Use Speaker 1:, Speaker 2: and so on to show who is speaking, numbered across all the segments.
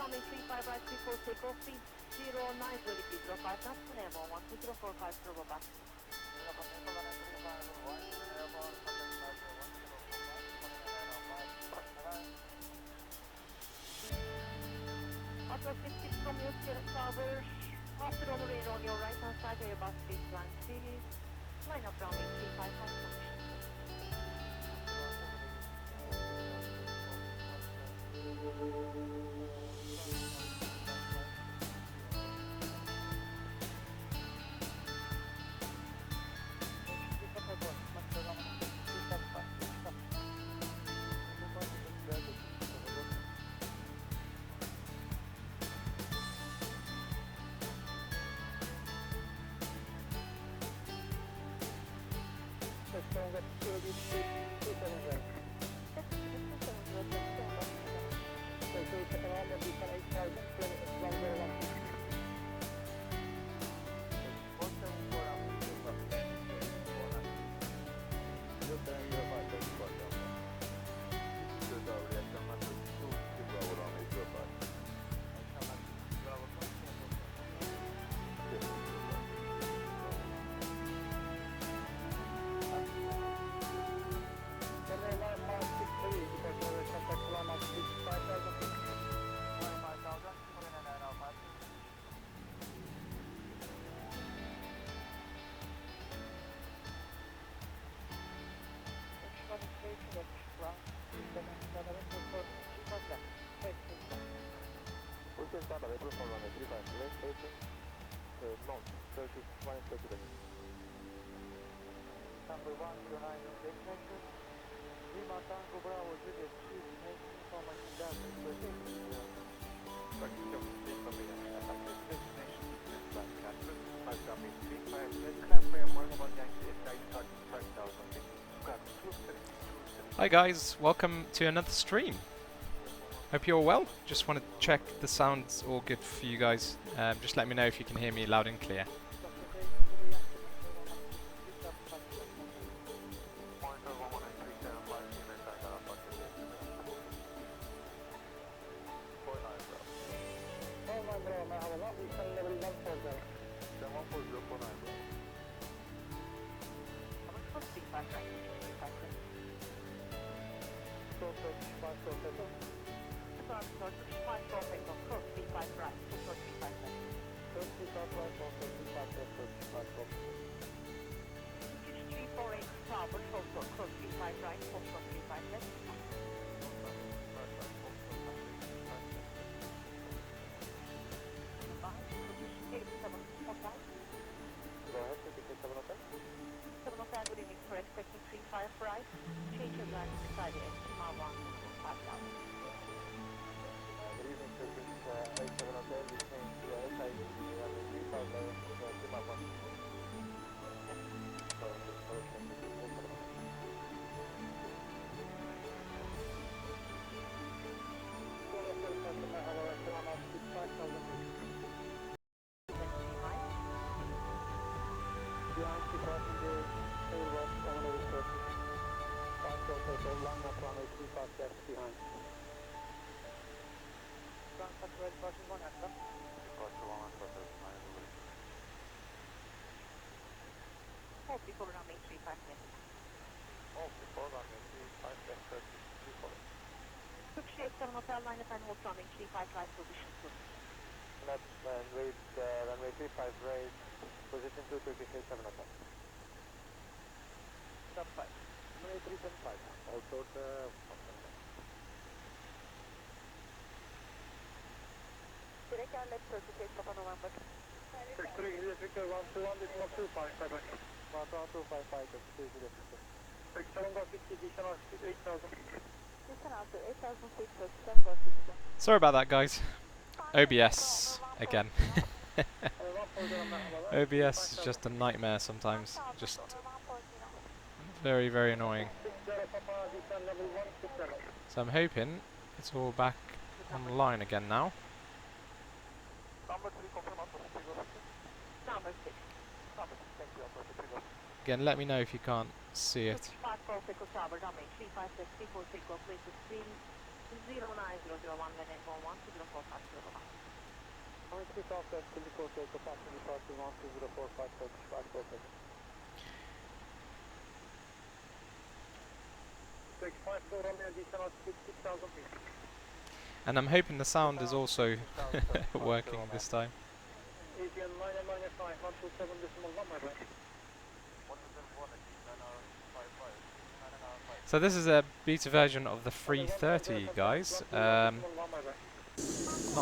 Speaker 1: Runway 35 right 34 takeoff, 309 please drop 5 knots, and airborne 12045 turbo back. After 66 from your tower, after on the radar on your right hand side, Airbus 320, line up runway 35 right. Number 109 destination, Lima Tango Bravo Juliet 2, making information Delta 13.
Speaker 2: Hi guys, welcome to another stream. Hope you're all well. Just want to check the sound's all good for you guys. Just let me know if you can hear me loud and clear.
Speaker 1: Hold before runway 35 left. Took shape 7 hotel line and hold runway 35 right position 2.
Speaker 3: Left and wait, runway 35 right, position 2, Turkish 7 hotel. Stop 5. Runway 375, also the...
Speaker 1: Direct air left Turkish 8 Papa November.
Speaker 3: Victor, Victor, 121, this is 255. 11255, Turkish 8 Victor. Victor, 150, additional 8,000.
Speaker 1: Listen after 8,000 feet, 7 got 60.
Speaker 2: Sorry about that, guys. OBS again. OBS is just a nightmare sometimes. Just very, very annoying. So I'm hoping it's all back on the line again now.
Speaker 3: Number 3, confirm out for
Speaker 1: Number 6.
Speaker 2: Again, let me know if you can't see it.
Speaker 1: 5 Golf Echo Tower, runway 35 left, 34 Takeoff, place is 30901, when it 11 204
Speaker 3: Runway 3 South left, 34 Takeoff, passing departure 12045, Turkish 5 Golf Echo. Turkish 5 Golf, runway additional 6,000 feet.
Speaker 2: And I'm hoping the sound is also working this time.
Speaker 3: ATN 995, 127.1, my friend.
Speaker 2: So this is a beta version of the 330, guys. Not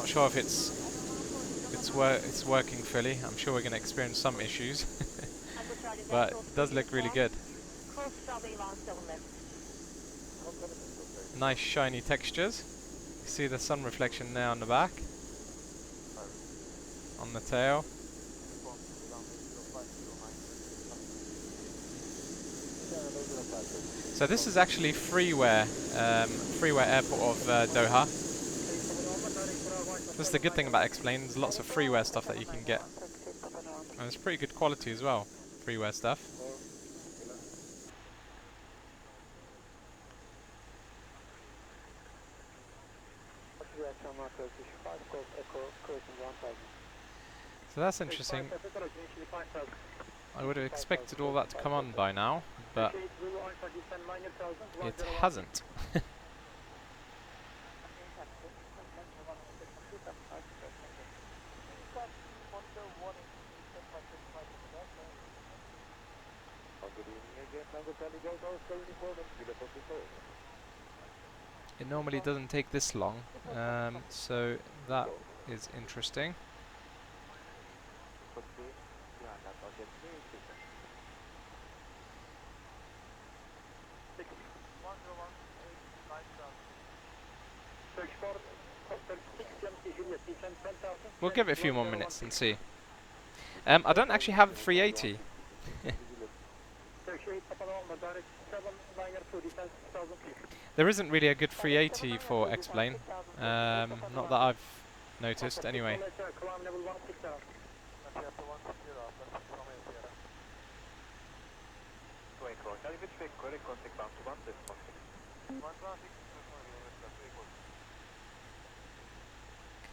Speaker 2: sure if it's working fully. I'm sure we're going to experience some issues, but it does look really good. Nice shiny textures. You see the sun reflection there on the back, on the tail. So this is actually freeware airport of Doha. That's the good thing about Explain. There's lots of freeware stuff that you can get, and it's pretty good quality as well. Freeware stuff. So that's interesting. I would have expected all that to come on by now, but it hasn't. It normally doesn't take this long, so that is interesting. We'll give it a few more minutes and see. I don't actually have the 380. There isn't really a good 380 for X-Plane. Not that I've noticed anyway.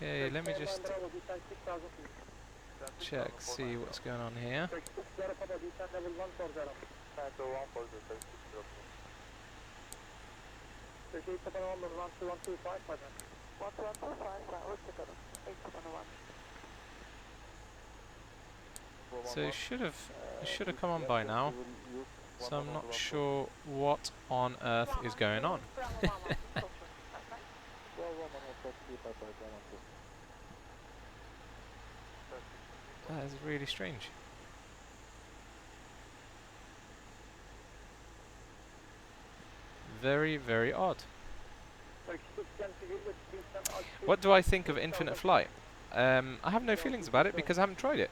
Speaker 2: Okay, let me just check, see what's going on here. So it should have come on by now. So I'm not sure what on earth is going on. That is really strange. Very, very odd. What do I think of infinite flight? I have no feelings about it because I haven't tried it.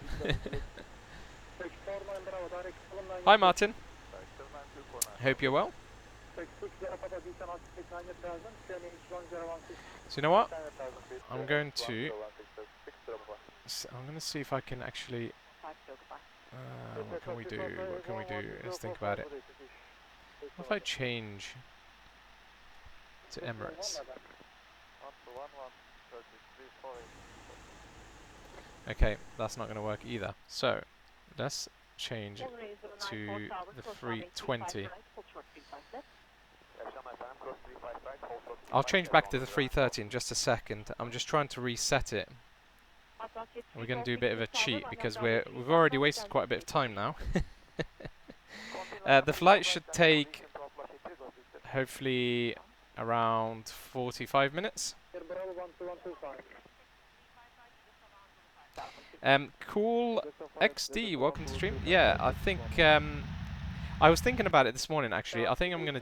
Speaker 2: Hi Martin. Hope you're well. So you know what? I'm going to see if I can actually. What can we do? What can we do? Let's think about it. What if I change to Emirates? Okay, that's not going to work either. So, let's change it to the 320. I'll change back to the 330 in just a second. I'm just trying to reset it. We're going to do a bit of a cheat because we've already wasted quite a bit of time now. The flight should take hopefully around 45 minutes. Cool XD, welcome to stream. Yeah, I think I was thinking about it this morning actually. I think I'm gonna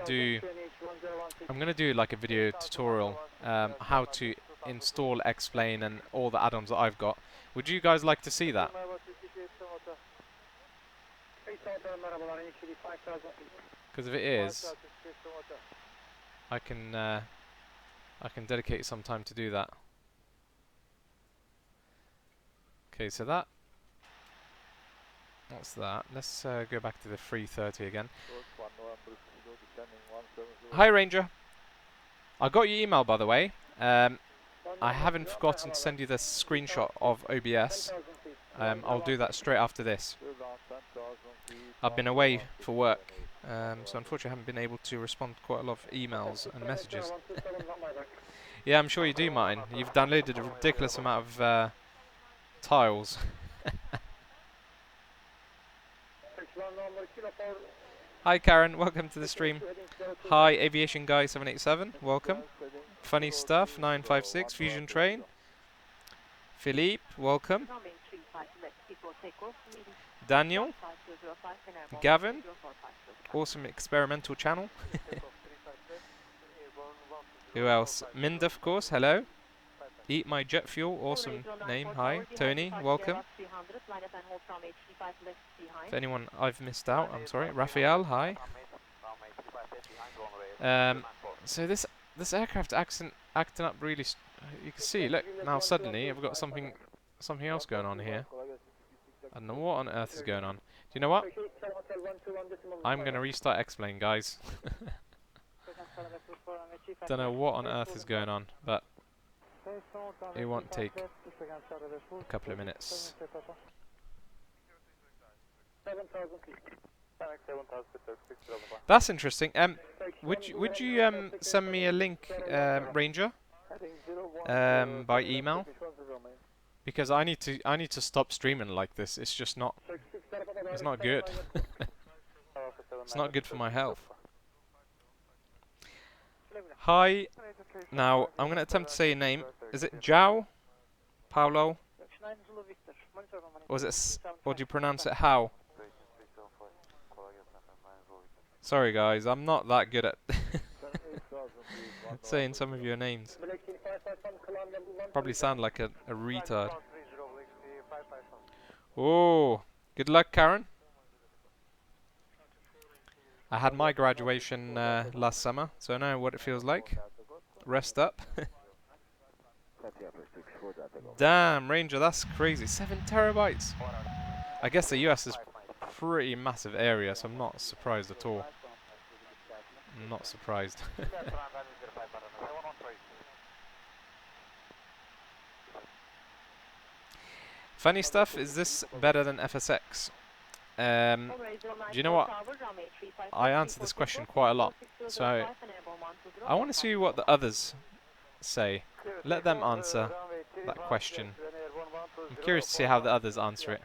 Speaker 2: do like a video tutorial how to install X-Plane and all the add-ons that I've got. Would you guys like to see that? Because if it is, I can dedicate some time to do that. Okay, so what's that? Let's go back to the 330 again. Hi Ranger. I got your email by the way. I haven't forgotten to send you the screenshot of OBS. I'll do that straight after this. I've been away for work, so unfortunately I haven't been able to respond to quite a lot of emails and messages. Yeah, I'm sure you do, Martin. You've downloaded a ridiculous amount of tiles. Hi Karen, welcome to the stream. Hi Aviation Guy 787, welcome. Funny Stuff 956, Fusion Train. Philippe, welcome. Daniel, Gavin, awesome experimental channel. Who else? Mind, of course, hello. Eat My Jet Fuel, awesome name, hi. Tony, welcome. If anyone I've missed out, I'm sorry. Raphael, hi. So this aircraft acting up really. You can see, look, now suddenly I've got something else going on here. I don't know what on earth is going on. Do you know what? I'm going to restart X-Plane, guys. Don't know what on earth is going on, but it won't take a couple of minutes. That's interesting. Would you send me a link, Ranger, by email? Because I need to stop streaming like this. It's just not. It's not good. It's not good for my health. Hi. Now I'm going to attempt to say your name. Is it Jao? Paulo? Or is it? Or do you pronounce it how? Sorry guys, I'm not that good at saying some of your names. Probably sound like a retard. Oh, good luck, Karen. I had my graduation last summer, so I know what it feels like. Rest up. Damn, Ranger, that's crazy. 7 terabytes. I guess the US is pretty massive area, so I'm not surprised at all. I'm not surprised. Funny Stuff, is this better than FSX? Do you know what? I answer this question quite a lot, so I want to see what the others say. Let them answer that question. I'm curious to see how the others answer it.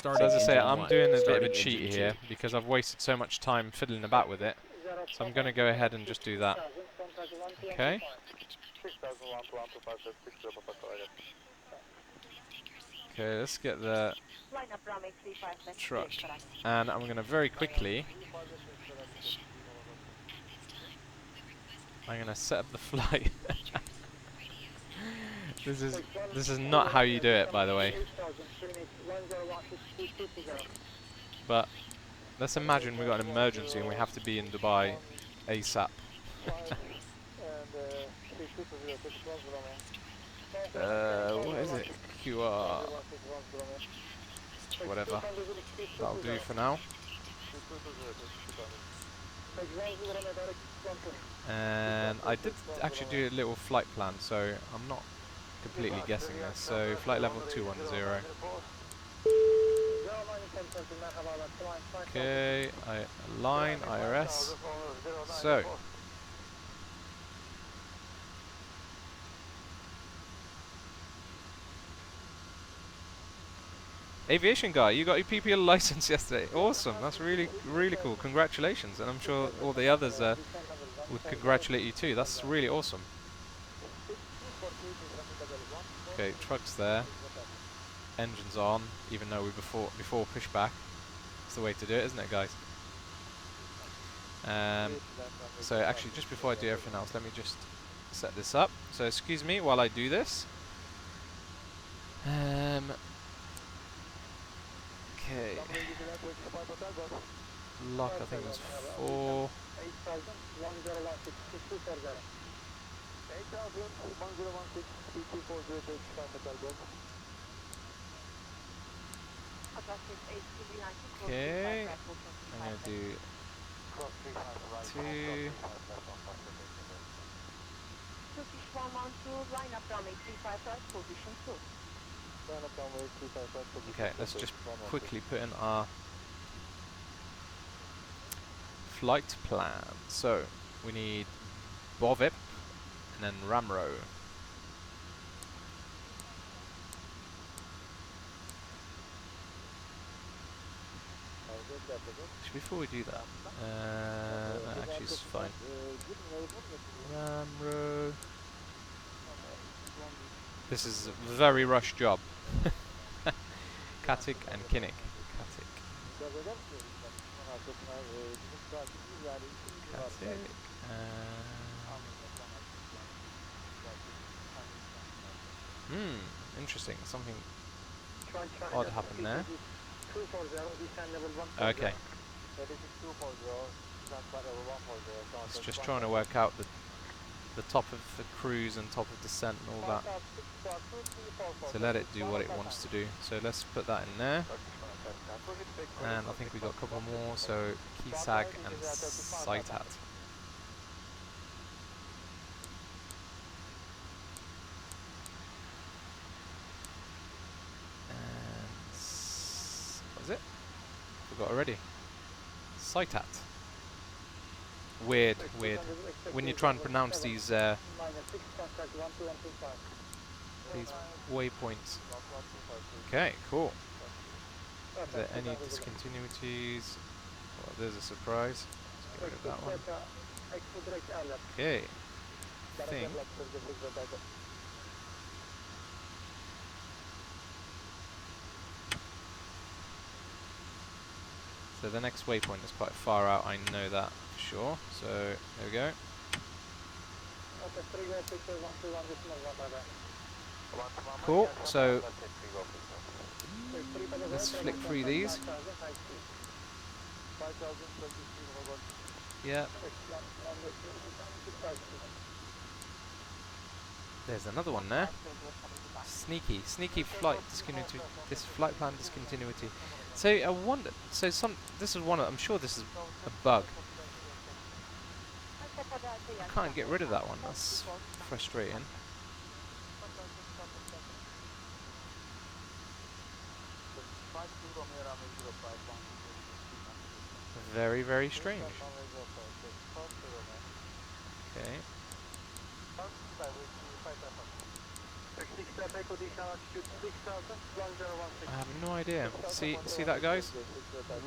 Speaker 2: So as I say, I'm doing a bit of a cheat here because I've wasted so much time fiddling about with it. So I'm going to go ahead and just do that. Okay. Okay, let's get the truck. And I'm going to very quickly... I'm going to set up the flight. This is not how you do it, by the way. But let's imagine we've got an emergency and we have to be in Dubai ASAP. What is it? QR. Whatever. That'll do for now. And I did actually do a little flight plan, so I'm not completely guessing this. So flight level 210. Okay, line IRS. So aviation guy, you got your PPL license yesterday. Awesome, that's really cool. Congratulations, and I'm sure all the others would congratulate you too. That's really awesome. Okay, truck's there. Engine's on, even though we're before pushback. It's the way to do it, isn't it, guys? So actually, just before I do everything else, let me just set this up. So excuse me while I do this. Okay. Lock, I think it was 4. Okay. I'm gonna do 2.
Speaker 1: Turkish 112, line up runway 35 right, position 2.
Speaker 2: Okay, let's just quickly put in our flight plan. So we need Bovip and then Ramro. Actually, before we do that, actually it's fine. Ramro. This is a very rushed job. Katik and Kinnick. Katik. Interesting. Something odd happened there. Okay. It's just trying to work out the top of the cruise and top of descent and all that. So let it do what it wants to do. So let's put that in there. And I think we got a couple more. So key sag and sight hat. What is it? Forgot already. Sight hat. Weird. When you try and pronounce these waypoints. Okay, cool. Is there any discontinuities? Well, there's a surprise. Let's get rid of that one. Okay. I think. So the next waypoint is quite far out, I know that for sure. So there we go. Cool, so let's flick through these. Yeah. There's another one there. Sneaky flight discontinuity. This flight plan discontinuity. So I wonder. So this is one. I'm sure this is a bug. I can't get rid of that one. That's frustrating. Very strange. Okay. I have no idea. See that, guys?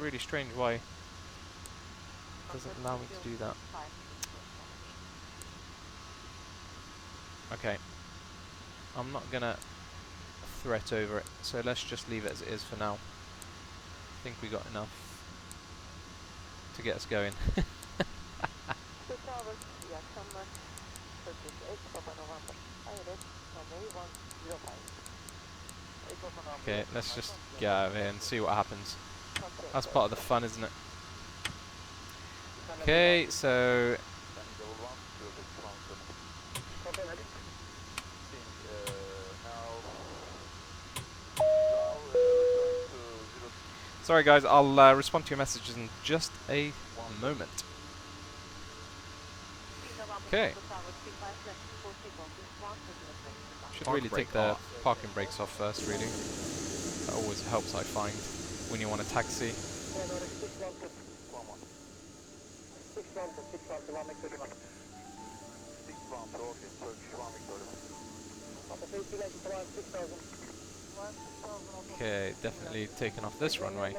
Speaker 2: Really strange why it doesn't allow me to do that. Okay. I'm not gonna threat over it, so let's just leave it as it is for now. I think we got enough to get us going. Okay, let's just get out of here and see what happens. That's part of the fun, isn't it? Okay, so sorry guys, I'll respond to your messages in just a moment. Okay.
Speaker 1: Alpha Tower 35 left for takeoff is 1
Speaker 2: Should
Speaker 4: Park
Speaker 2: really
Speaker 4: brake
Speaker 2: take the
Speaker 4: off.
Speaker 2: parking brakes off first, really. That always helps, I find, when you want to taxi.
Speaker 3: 6
Speaker 2: Okay, definitely taking off this runway.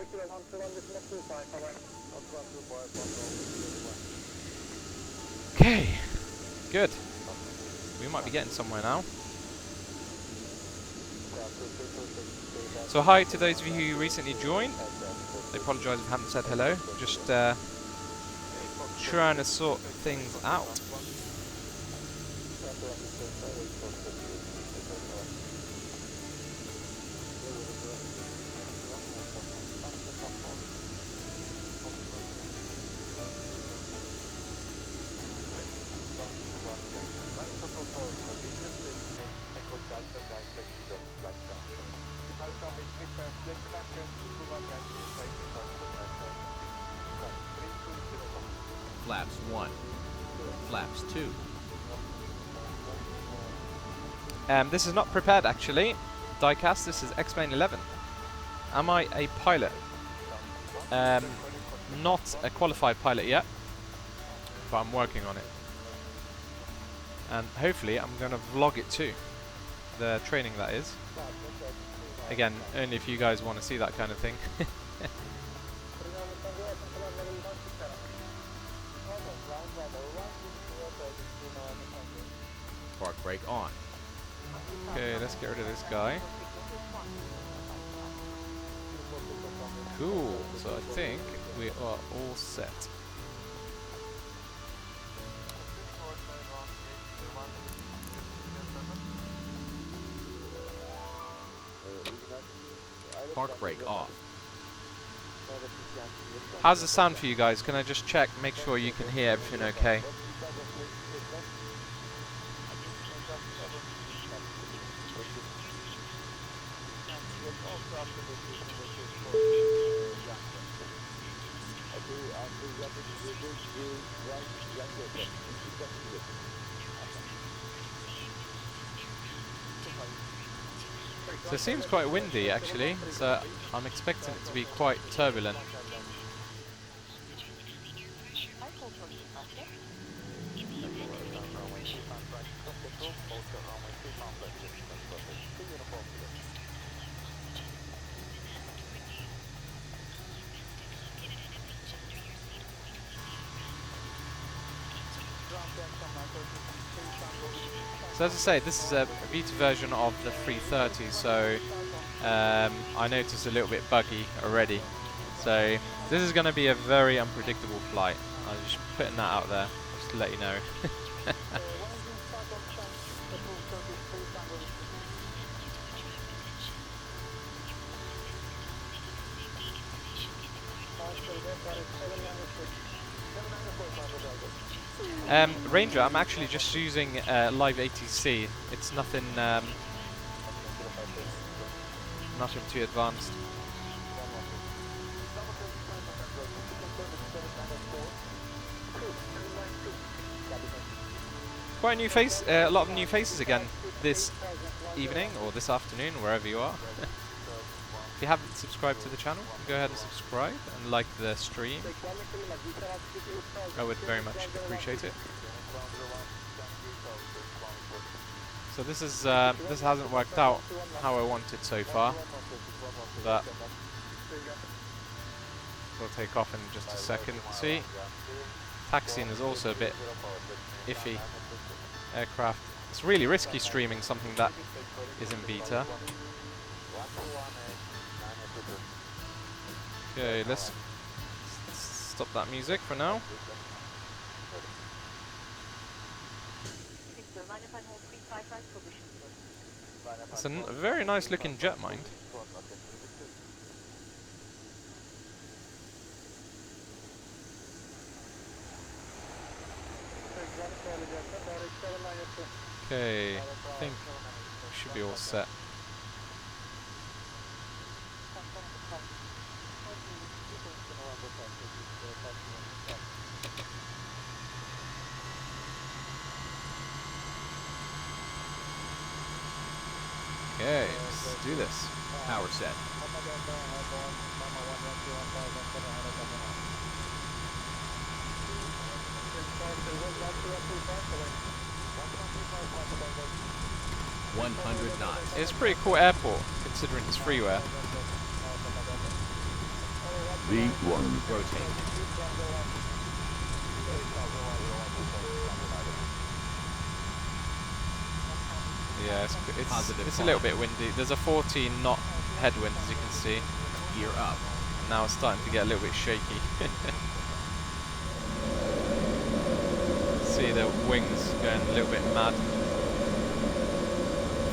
Speaker 2: Okay, good. We might be getting somewhere now. So hi to those of you who recently joined. I apologise if I haven't said hello. Just trying to sort things out.
Speaker 4: Flaps 1. Flaps 2.
Speaker 2: This is not prepared actually. Diecast, this is X-Plane 11. Am I a pilot? Not a qualified pilot yet, but I'm working on it. And hopefully I'm going to vlog it too. The training, that is. Again, only if you guys want to see that kind of thing.
Speaker 4: Park brake on.
Speaker 2: Okay, let's get rid of this guy. Cool, so I think we are all set.
Speaker 4: Park brake off.
Speaker 2: How's the sound for you guys? Can I just check, make sure you can hear everything okay? So it seems quite windy actually, so I'm expecting it to be quite turbulent. So as I say, this is a beta version of the 330, so I noticed a little bit buggy already. So this is going to be a very unpredictable flight. I was just putting that out there, just to let you know. Ranger, I'm actually just using live ATC. It's nothing, nothing too advanced. Quite a new face, a lot of new faces again this evening or this afternoon, wherever you are. If you haven't subscribed to the channel, go ahead and subscribe and like the stream. I would very much appreciate it. So this is this hasn't worked out how I wanted so far, but we'll take off in just a second. See, taxiing is also a bit iffy. Aircraft. It's really risky streaming something that is in beta. Okay, let's stop that music for now. It's a very nice looking jet, mind. Okay, I think we should be all set. Okay, let's do this.
Speaker 4: Power set. One 100 knots.
Speaker 2: It's a pretty cool airport considering it's freeware.
Speaker 5: V1.
Speaker 4: Rotate.
Speaker 2: Yeah,
Speaker 4: Positive
Speaker 2: it's a little bit windy. There's a 14 knot headwind, as you can see.
Speaker 4: Gear up.
Speaker 2: Now it's starting to get a little bit shaky. See the wings going a little bit mad.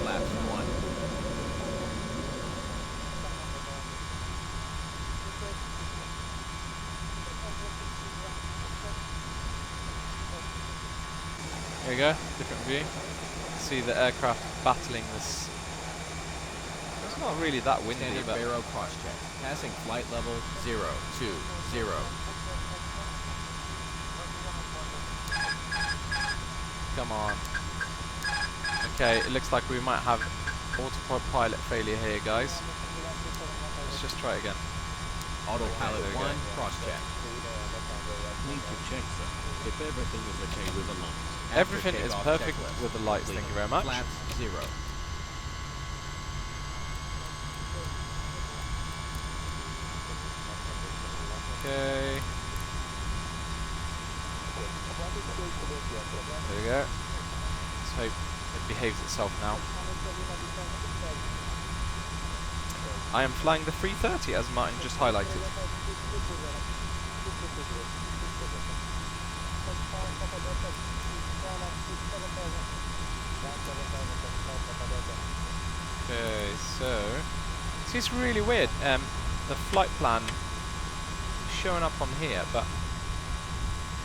Speaker 4: Flaps 1.
Speaker 2: Here we go, different view. See the aircraft battling this. It's not really that windy,
Speaker 4: Standard
Speaker 2: but
Speaker 4: Barrow cross check. Passing flight level 020.
Speaker 2: come on. Okay, it looks like we might have autopilot failure here, guys. Let's just try it again.
Speaker 4: Autopilot
Speaker 2: there we
Speaker 4: 1
Speaker 2: go.
Speaker 4: cross check.
Speaker 5: Need to check them. If everything is okay with the lights.
Speaker 4: After
Speaker 2: Everything is
Speaker 4: takeoff
Speaker 2: perfect
Speaker 4: checklist
Speaker 2: with the lights,
Speaker 4: complete.
Speaker 2: thank you very much.
Speaker 4: Flaps 0.
Speaker 2: Okay. There we go. Let's hope it behaves itself now. I am flying the 330 as Martin just highlighted. Okay, so see, it's really weird. The flight plan is showing up on here, but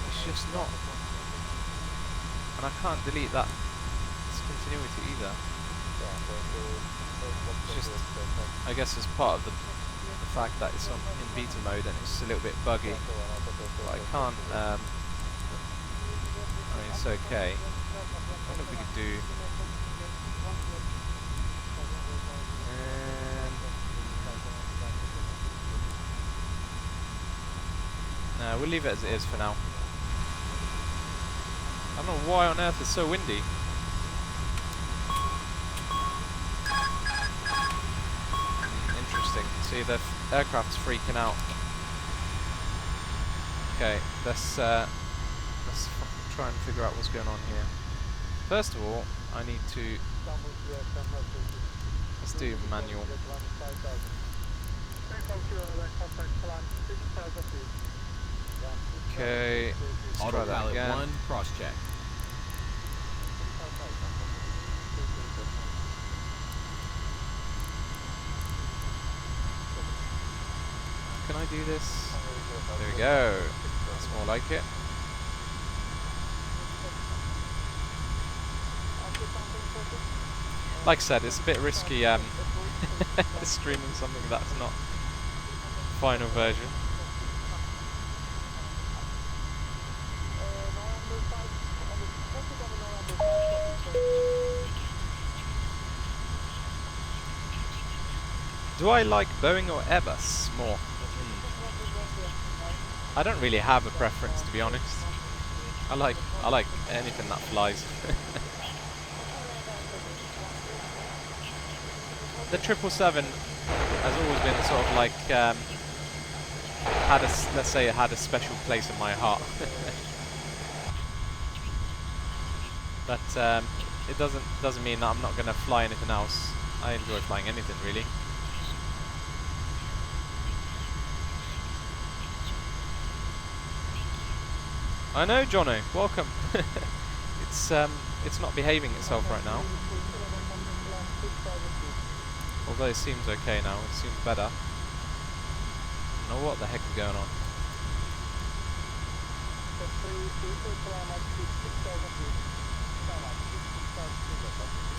Speaker 2: it's just not. And I can't delete that discontinuity either. It's just, I guess, it's part of the fact that it's on in beta mode and it's a little bit buggy. But I can't. I mean, it's okay. I wonder if we could do. No, we'll leave it as it is for now. I don't know why on earth it's so windy. Interesting. See, the aircraft's freaking out. Okay, let's try and figure out what's going on here. First of all, I need to. Let's do manual. Okay, let's try that
Speaker 4: Autopilot
Speaker 2: again.
Speaker 4: 1 cross check.
Speaker 2: Can I do this? There we go. That's more like it. Like I said, it's a bit risky streaming something that's not final version. Do I like Boeing or Airbus more? I don't really have a preference, to be honest. I like anything that flies. The 777 has always been sort of like let's say it had a special place in my heart. But it doesn't mean that I'm not going to fly anything else. I enjoy flying anything really. I know, Jono. Welcome. It's not behaving itself right now. Although it seems okay now. It seems better. I don't know what the heck is going on.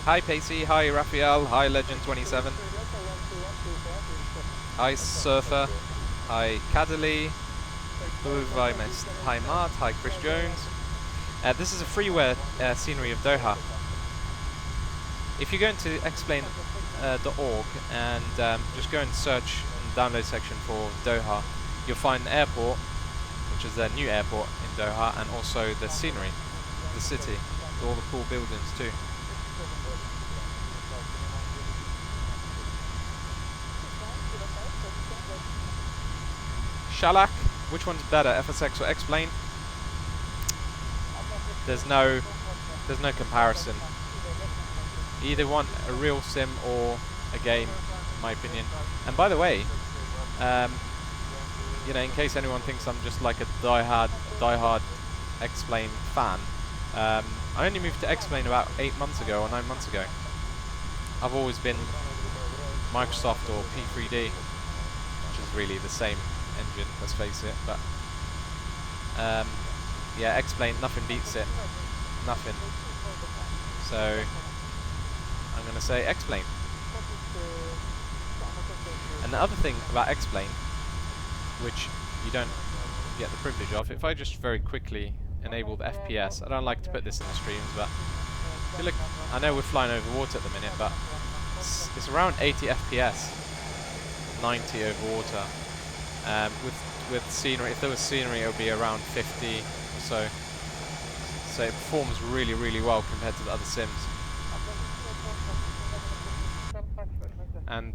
Speaker 2: Hi Pacey. Hi Raphael. Hi Legend27. Hi Surfer. Hi Cadley. Who have I missed? Hi Mart, hi Chris Jones. This is a freeware scenery of Doha. If you're going to explain takeoff.org and just go and search in the download section for Doha. You'll find the airport, which is their new airport in Doha, and also the scenery, the city, with all the cool buildings too. Shalak, which one's better, FSX or X-Plane? There's no comparison. You either want a real sim or a game, in my opinion. And by the way, you know, in case anyone thinks I'm just like a diehard X-Plane fan, I only moved to X-Plane about 8 months ago or 9 months ago. I've always been Microsoft or P3D, which is really the same engine, let's face it, but yeah, X-Plane, nothing beats it, nothing. So I'm going to say X-Plane. And the other thing about X-Plane, which you don't get the privilege of, if I just very quickly enable the FPS, I don't like to put this in the streams, but if you look, I know we're flying over water at the minute, but it's around 80 FPS, 90 over water. With scenery, if there was scenery, it would be around 50 or so. So it performs really, really well compared to the other sims. And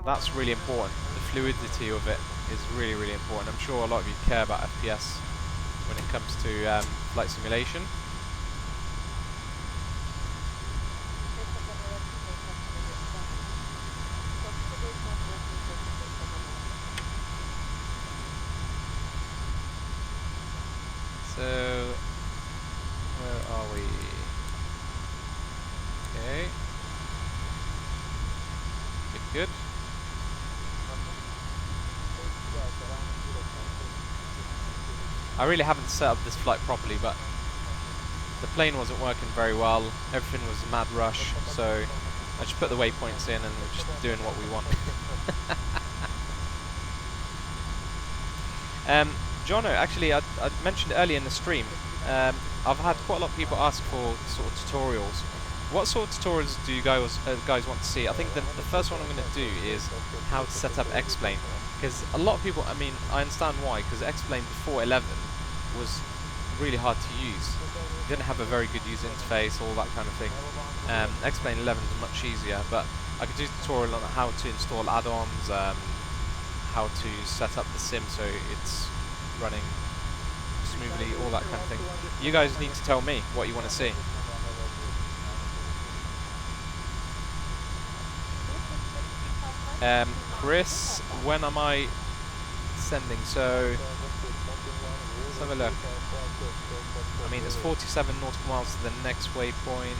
Speaker 2: that's really important. The fluidity of it is really, really important. I'm sure a lot of you care about FPS when it comes to flight simulation. So, where are we? Okay. Good. I really haven't set up this flight properly, but the plane wasn't working very well. Everything was a mad rush, so I just put the waypoints in and we're just doing what we want. Jono, actually, I mentioned earlier in the stream, I've had quite a lot of people ask for sort of tutorials. What sort of tutorials do you guys want to see? I think the first one I'm going to do is how to set up X-Plane. Because a lot of people, I mean, I understand why, because X-Plane before 11 was really hard to use. It didn't have a very good user interface, all that kind of thing. X-Plane 11 is much easier, but I could do a tutorial on how to install add-ons, how to set up the sim so it's running smoothly, all that kind of thing. You guys need to tell me what you want to see. Chris, when am I sending? So let's have a look. I mean, there's 47 nautical miles to the next waypoint.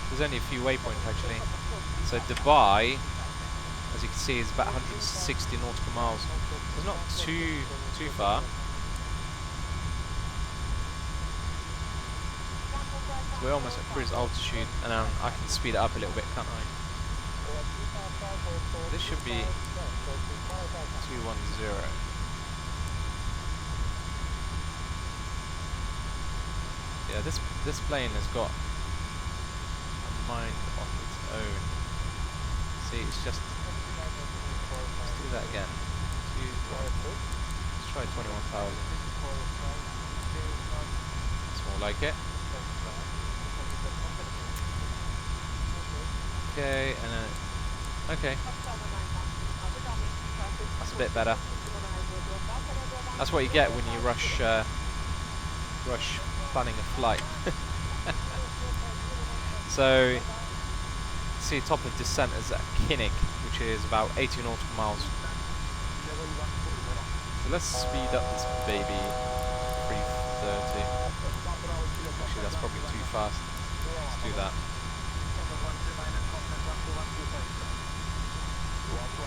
Speaker 2: There's only a few waypoints actually. So Dubai, as you can see, is about 160 nautical miles. It's not too far. So we're almost at cruise altitude, and I can speed it up a little bit, can't I? This should be 210. Yeah, this plane has got a mind of its own. See, it's just. Let's do that again. Let's try 21,000. It's more like it. Okay, and then. Okay. That's a bit better. That's what you get when you rush planning a flight. So, see, top of descent is at Kinnick, which is about 80 nautical miles. So let's speed up this baby. 330. Actually, that's probably too fast. Let's do that.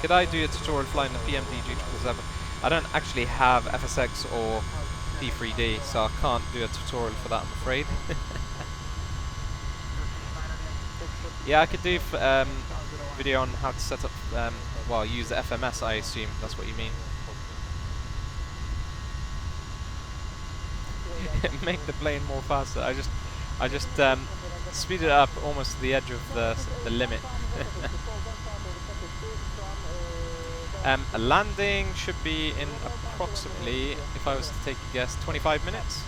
Speaker 2: Could I do a tutorial flying the PMDG 777? I don't actually have FSX or P3D, so I can't do a tutorial for that, I'm afraid. Yeah, I could do video on how to set up, well, use the FMS, I assume that's what you mean. Make the plane more faster. I just speed it up almost to the edge of the limit. A landing should be in approximately, if I was to take a guess, 25 minutes.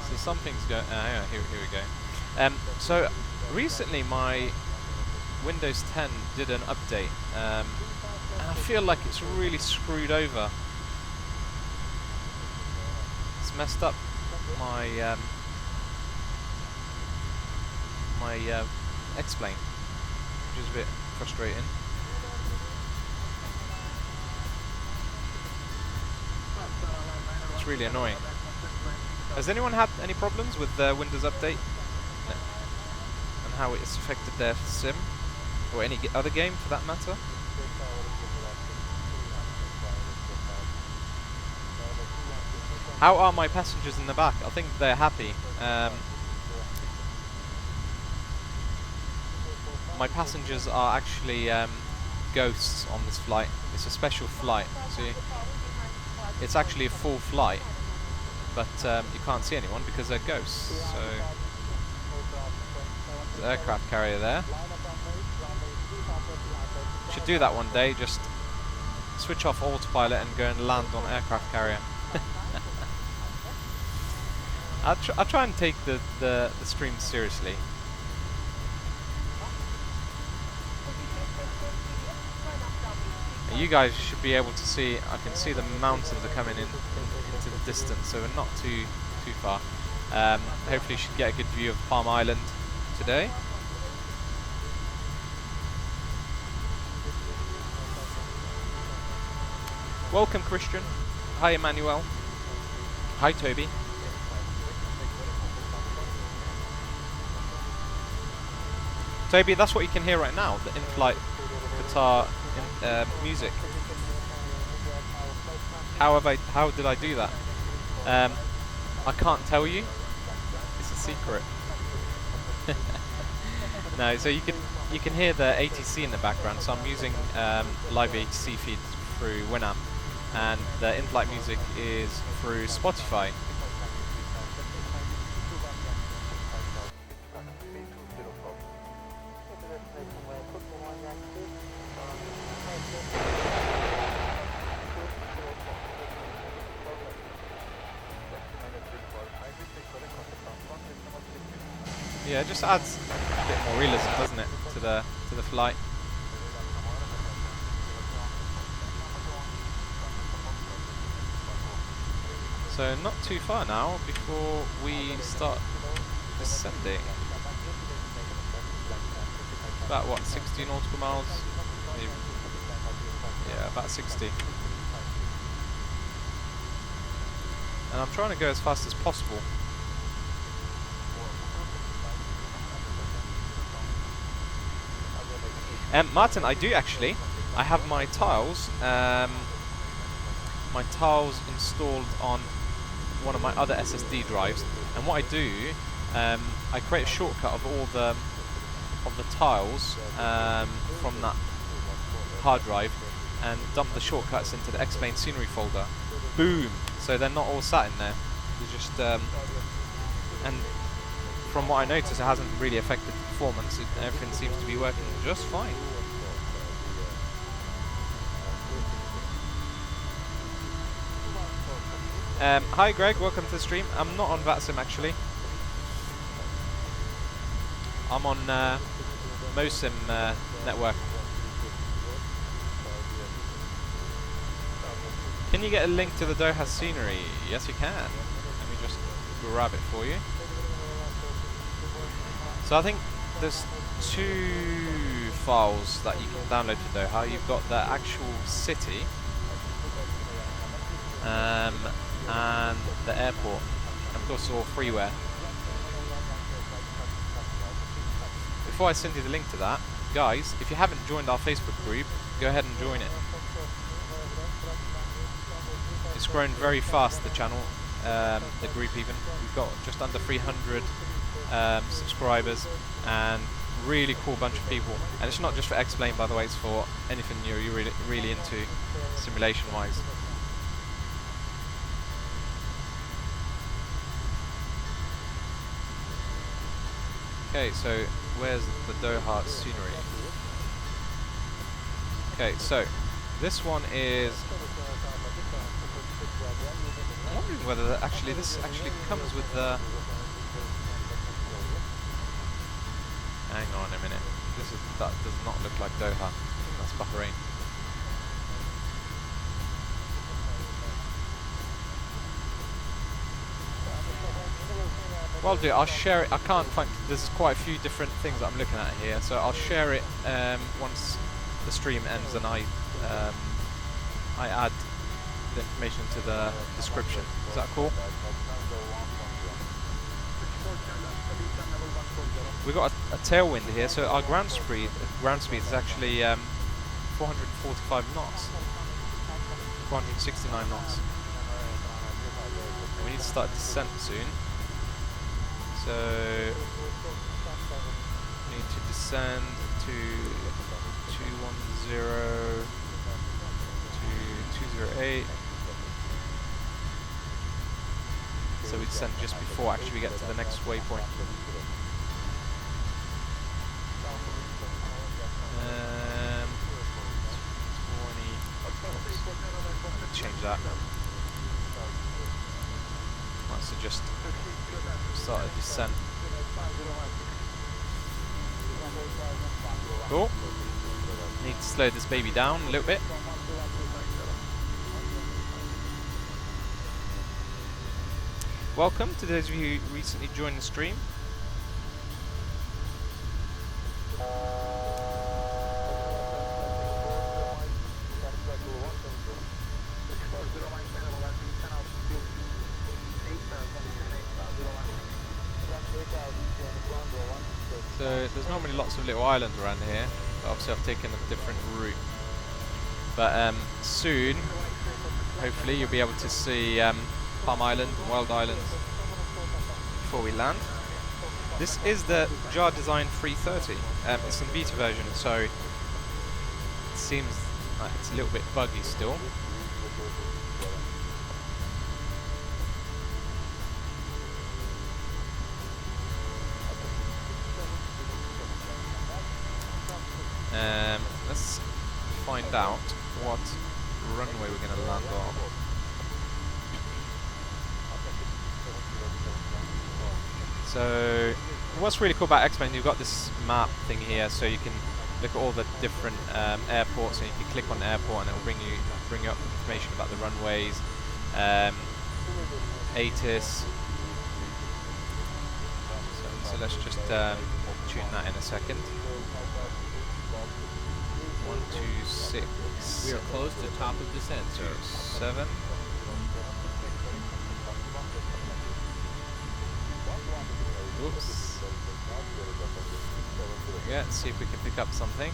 Speaker 2: So something's going. Hang on, here we go. So recently my Windows 10 did an update, and I feel like it's really screwed over. It's messed up my X-Plane, which is a bit frustrating. It's really annoying. Has anyone had any problems with the Windows update? No. And how it's affected their sim? Or any other game for that matter? How are my passengers in the back? I think they're happy. My passengers are actually ghosts on this flight. It's a special flight. See, it's actually a full flight, but you can't see anyone because they're ghosts. So, there's an aircraft carrier there. Should do that one day. Just switch off autopilot and go and land on aircraft carrier. I'll try and take the stream seriously. And you guys should be able to see. I can see the mountains are coming into the distance, so we're not too far. Hopefully, you should get a good view of Palm Island today. Welcome, Christian. Hi, Emmanuel. Hi, Toby. Toby, that's what you can hear right now, the in-flight guitar music. How did I do that? I can't tell you. It's a secret. No, so you can hear the ATC in the background. So I'm using live ATC feed through Winamp, and the in-flight music is through Spotify. Yeah, it just adds a bit more realism, doesn't it, to the flight. So not too far now before we start descending. About what, 60 nautical miles? Maybe. Yeah, about 60. And I'm trying to go as fast as possible. Martin, I do actually. I have my tiles installed on one of my other SSD drives, and what I do, I create a shortcut of all the tiles from that hard drive, and dump the shortcuts into the X-Plane scenery folder. Boom! So they're not all sat in there. They're just and from what I noticed, it hasn't really affected the performance. Everything seems to be working just fine. Hi Greg, welcome to the stream. I'm not on VATSIM actually. I'm on MoSim network. Can you get a link to the Doha scenery? Yes you can. Let me just grab it for you. So I think there's two files that you can download for Doha. You've got the actual city and the airport, and of course all freeware. Before I send you the link to that, guys, if you haven't joined our Facebook group, go ahead and join it. It's grown very fast, the channel, the group even. We've got just under 300 subscribers, and really cool bunch of people. And it's not just for X-Plane, by the way, it's for anything you're really into simulation wise. Okay, so where's the Doha scenery? Okay, so this one is. I'm wondering whether this actually comes with the. Hang on a minute. That does not look like Doha. That's Bahrain. Well, I'll share it. I can't find. There's quite a few different things that I'm looking at here, so I'll share it once the stream ends and I add the information to the description. Is that cool? We've got a tailwind here, so our ground speed is actually 445 knots, 469 knots. And we need to start descent soon. So we need to descend to 210 to 208. So we descend just before actually we get to the next waypoint. Change that. Right, so just start a descent. Cool. Need to slow this baby down a little bit. Welcome to those of you who recently joined the stream. So there's normally lots of little islands around here, but obviously I've taken a different route. But soon, hopefully, you'll be able to see Palm Island and Wild Islands before we land. This is the JAR Design 330. It's in beta version, so it seems like it's a little bit buggy still. Let's find out what runway we're going to land on. So, what's really cool about X-Plane, you've got this map thing here, so you can look at all the different airports, and you can click on the airport, and it will bring you up information about the runways, ATIS. So let's just tune that in a second. 126.
Speaker 4: We are close to top of descent, sir.
Speaker 2: 7. Oops. Yeah, let's see if we can pick up something.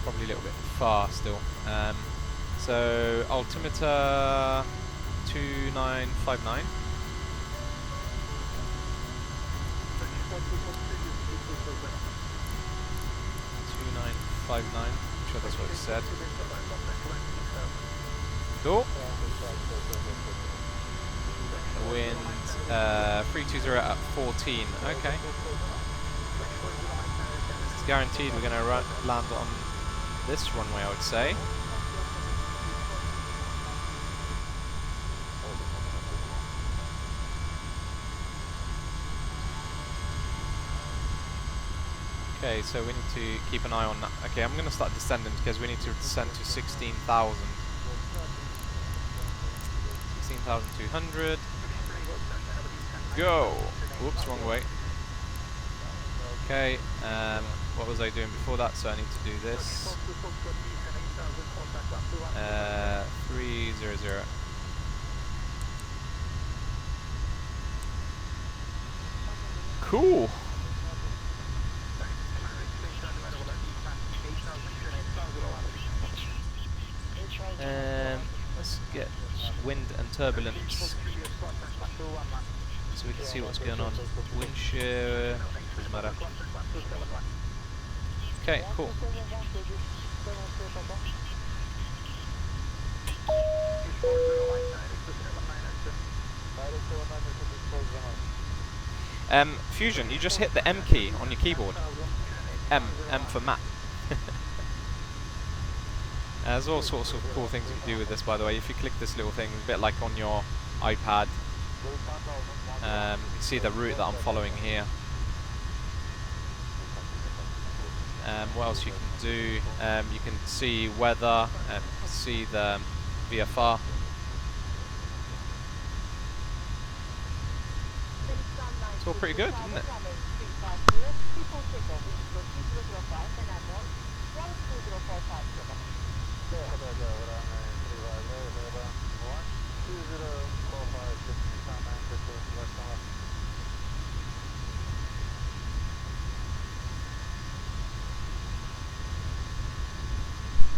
Speaker 2: Probably a little bit far still. So altimeter 2959. 2959. I'm sure that's what it said. Cool. Wind 320 at 14. Okay. It's guaranteed we're going to land on this runway, I would say. Okay, so we need to keep an eye on that. Okay, I'm going to start descending because we need to descend to 16,000. 16,200. Go! Whoops, wrong way. Okay, what was I doing before that? So I need to do this. 300. Cool! Let's get wind and turbulence so we can see what's going on. Wind shear, doesn't matter. Okay, cool. Fusion, you just hit the M key on your keyboard. M for map. There's all sorts of cool things you can do with this, by the way. If you click this little thing, a bit like on your iPad. You see the route that I'm following here. What else you can do? You can see weather, see the VFR. It's all pretty good, isn't it?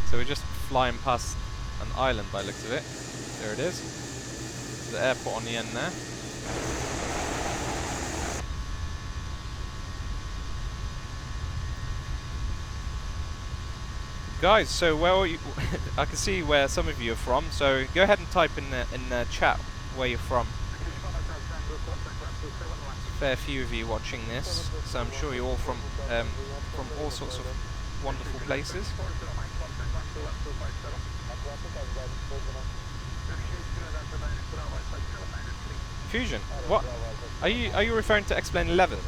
Speaker 2: So we're just flying past an island by the looks of it. There it is. There's the airport on the end there. Guys, so where are you? I can see where some of you are from. So go ahead and type in the chat where you're from. There's a fair few of you watching this, so I'm sure you're all from all sorts of wonderful places. Fusion, what are you referring to Explain 11?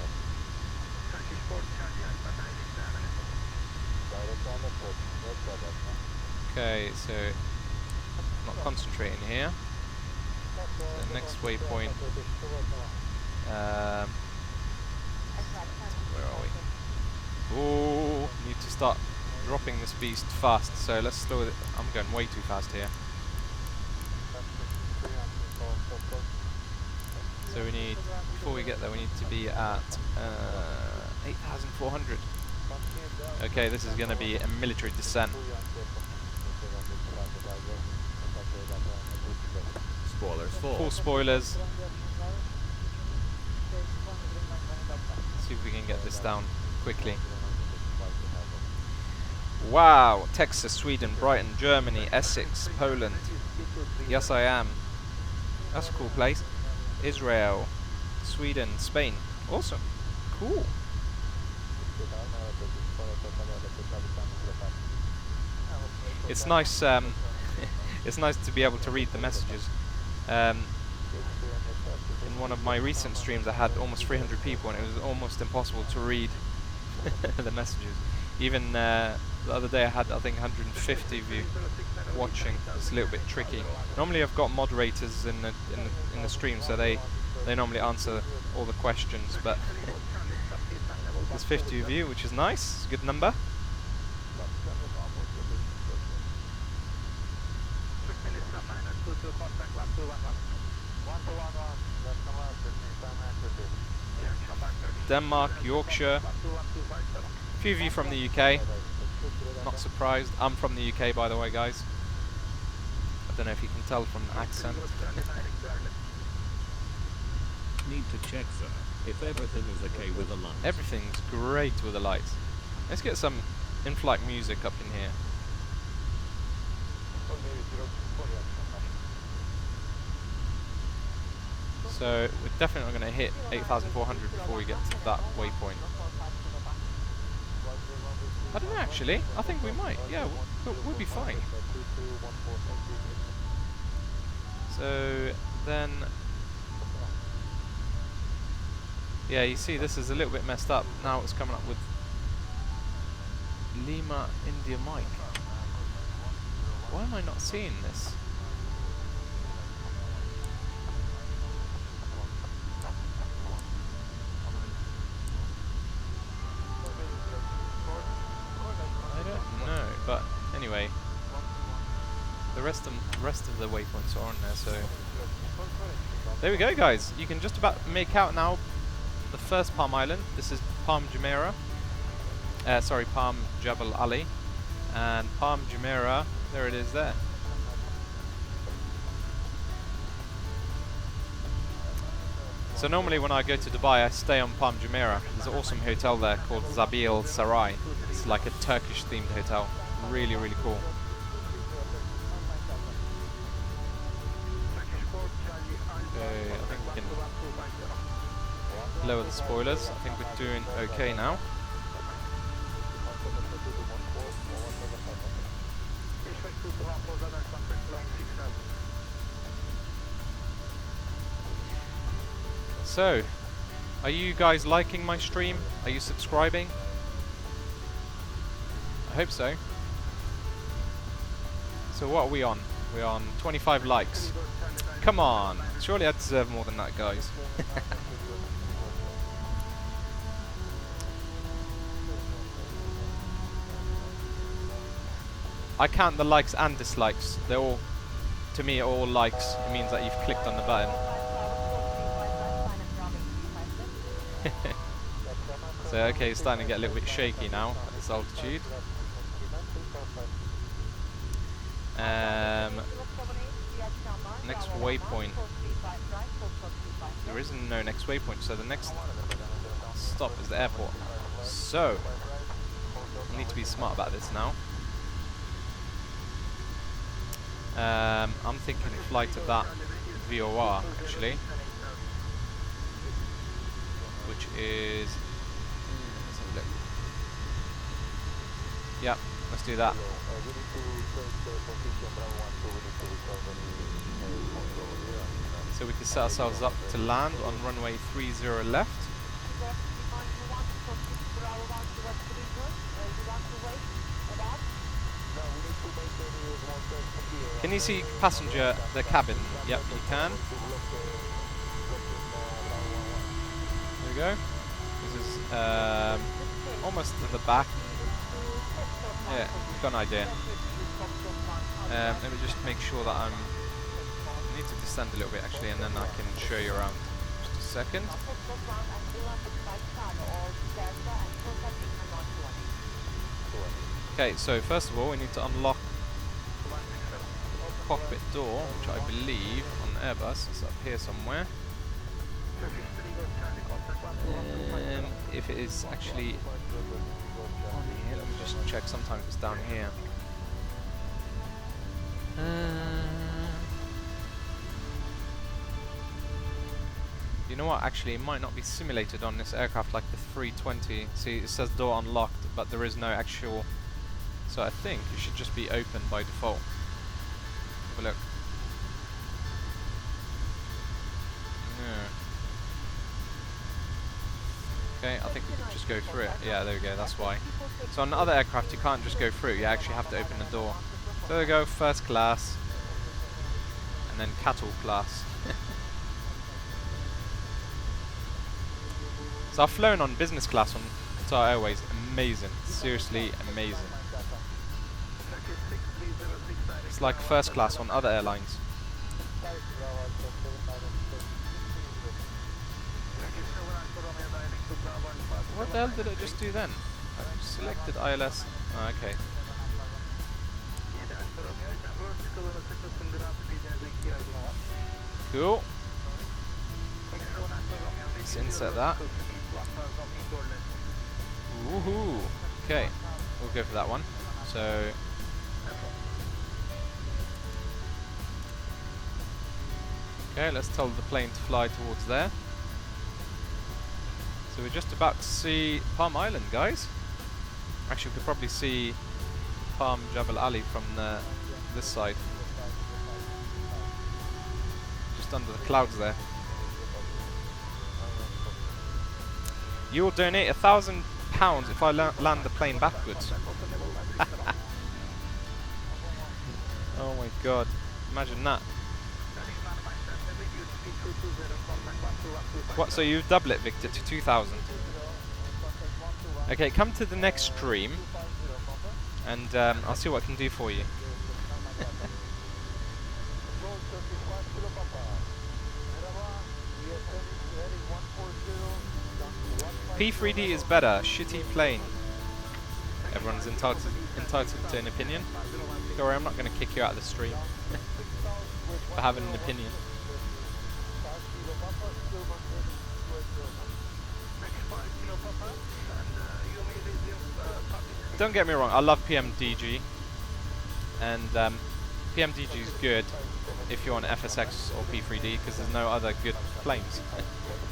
Speaker 2: Okay, so not concentrating here. So next waypoint. Where are we? Oh, need to start dropping this beast fast. So let's slow it. I'm going way too fast here. So we need, before we get there, we need to be at 8,400. Okay, this is going to be a military descent.
Speaker 4: Spoilers full.
Speaker 2: Full spoilers. See if we can get this down quickly. Wow, Texas, Sweden, Brighton, Germany, Essex, Poland. Yes, I am. That's a cool place. Israel, Sweden, Spain. Awesome. Cool. It's nice. It's nice to be able to read the messages. In one of my recent streams, I had almost 300 people, and it was almost impossible to read the messages. Even the other day, I had, I think, 150 of you watching. It's a little bit tricky. Normally, I've got moderators in the stream, so they normally answer all the questions. But there's 50 of you, which is nice. It's a good number. Denmark, Yorkshire. A few of you from the UK. Not surprised. I'm from the UK, by the way, guys. I don't know if you can tell from the accent.
Speaker 5: Need to check, sir, if everything is okay with the lights.
Speaker 2: Everything's great with the lights. Let's get some in-flight music up in here. So we're definitely not going to hit 8,400 before we get to that waypoint. I don't know, actually. I think we might. Yeah, we'll be fine. So then, yeah, you see this is a little bit messed up. Now it's coming up with Lima India Mike. Why am I not seeing this? But anyway, the rest of the waypoints are on there, so there we go, guys. You can just about make out now the first Palm Island. This is Palm Jumeirah. Sorry, Palm Jabal Ali, and Palm Jumeirah. There it is there. So normally when I go to Dubai, I stay on Palm Jumeirah. There's an awesome hotel there called Zabil Saray. It's like a Turkish themed hotel. Really, really cool. Okay, I think we can lower the spoilers. I think we're doing okay now. So, are you guys liking my stream? Are you subscribing? I hope so. So what are we on? We're on 25 likes. Come on! Surely I deserve more than that, guys. I count the likes and dislikes. They're all, to me, all likes. It means that you've clicked on the button. So okay, it's starting to get a little bit shaky now at this altitude. Next waypoint. There is no next waypoint, so the next stop is the airport. So I need to be smart about this now. I'm thinking flight of that VOR actually, which is, let's have a look. Yeah, let's do that. So we can set ourselves up to land on runway 30 left. Can you see passenger, the cabin? Yep, you can. There we go. This is almost to the back. Yeah, got an idea. Let me just make sure that I need to descend a little bit actually, and then I can show you around. Just a second. Okay, so first of all we need to unlock the cockpit door, which I believe on Airbus is up here somewhere. If it is actually on here, let me just check. Sometimes it's down here. You know what, actually it might not be simulated on this aircraft like the 320. See, it says door unlocked, but there is no actual, so I think it should just be open by default. Have a look. Yeah. Okay, I think we could just go through it. Yeah, there we go, that's why. So on other aircraft you can't just go through, you actually have to open the door. So there we go, first class, and then cattle class. So I've flown on business class on Qatar Airways, amazing, seriously amazing. It's like first class on other airlines. What the hell did it just do then? I selected ILS. Oh, okay. Cool. Let's insert that. Woohoo! Okay, we'll go for that one. So okay, let's tell the plane to fly towards there. So we're just about to see Palm Island, guys. Actually, we could probably see Palm Jebel Ali from this side. Just under the clouds there. You will donate £1,000 if I land the plane backwards. Oh my god, imagine that. What, so you double it, Victor, to 2,000. Okay, come to the next stream and I'll see what I can do for you. P3D is better, shitty plane. Everyone's entitled to an opinion. Don't worry, I'm not going to kick you out of the stream for having an opinion. Don't get me wrong, I love PMDG, and PMDG is good, if you're on FSX or P3D, because there's no other good planes.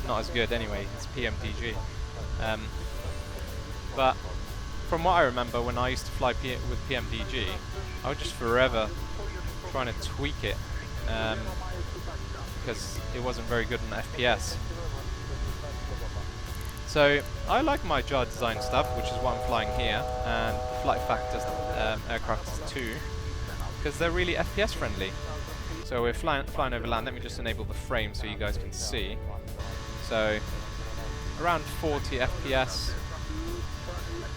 Speaker 2: Not as good anyway, it's PMDG. But from what I remember, when I used to fly with PMDG, I was just forever trying to tweak it, because it wasn't very good on FPS. So I like my jar design stuff, which is what I'm flying here, and the flight factors aircraft too, because they're really FPS friendly. So we're flying over land. Let me just enable the frame so you guys can see. So around 40 FPS.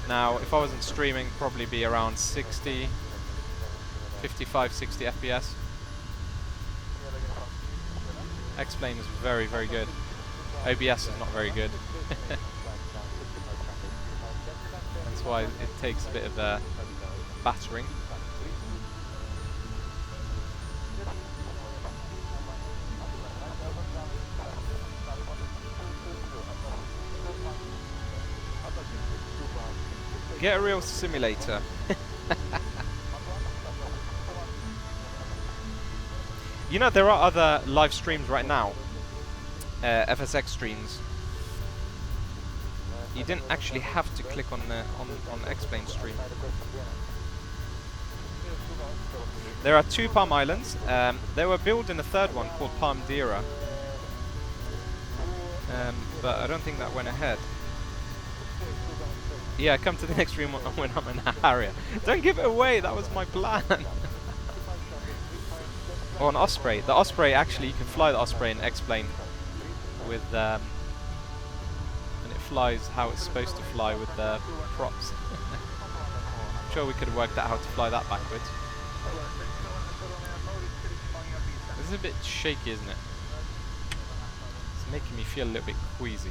Speaker 2: Now if I wasn't streaming, probably be around 60, 55, 60 FPS. X-Plane is very, very good. OBS is not very good. That's why it takes a bit of battering. Get a real simulator. You know, there are other live streams right now, FSX streams. You didn't actually have to click on the X-Plane stream. There are 2 Palm Islands. They were building a 3rd one called Palmdera, but I don't think that went ahead. Yeah, come to the next stream when I'm in Harrier. Don't give it away. That was my plan. Or an Osprey. The Osprey, actually, you can fly the Osprey in X-Plane with, and it flies how it's supposed to fly with the props. I'm sure we could have worked out how to fly that backwards. This is a bit shaky, isn't it? It's making me feel a little bit queasy.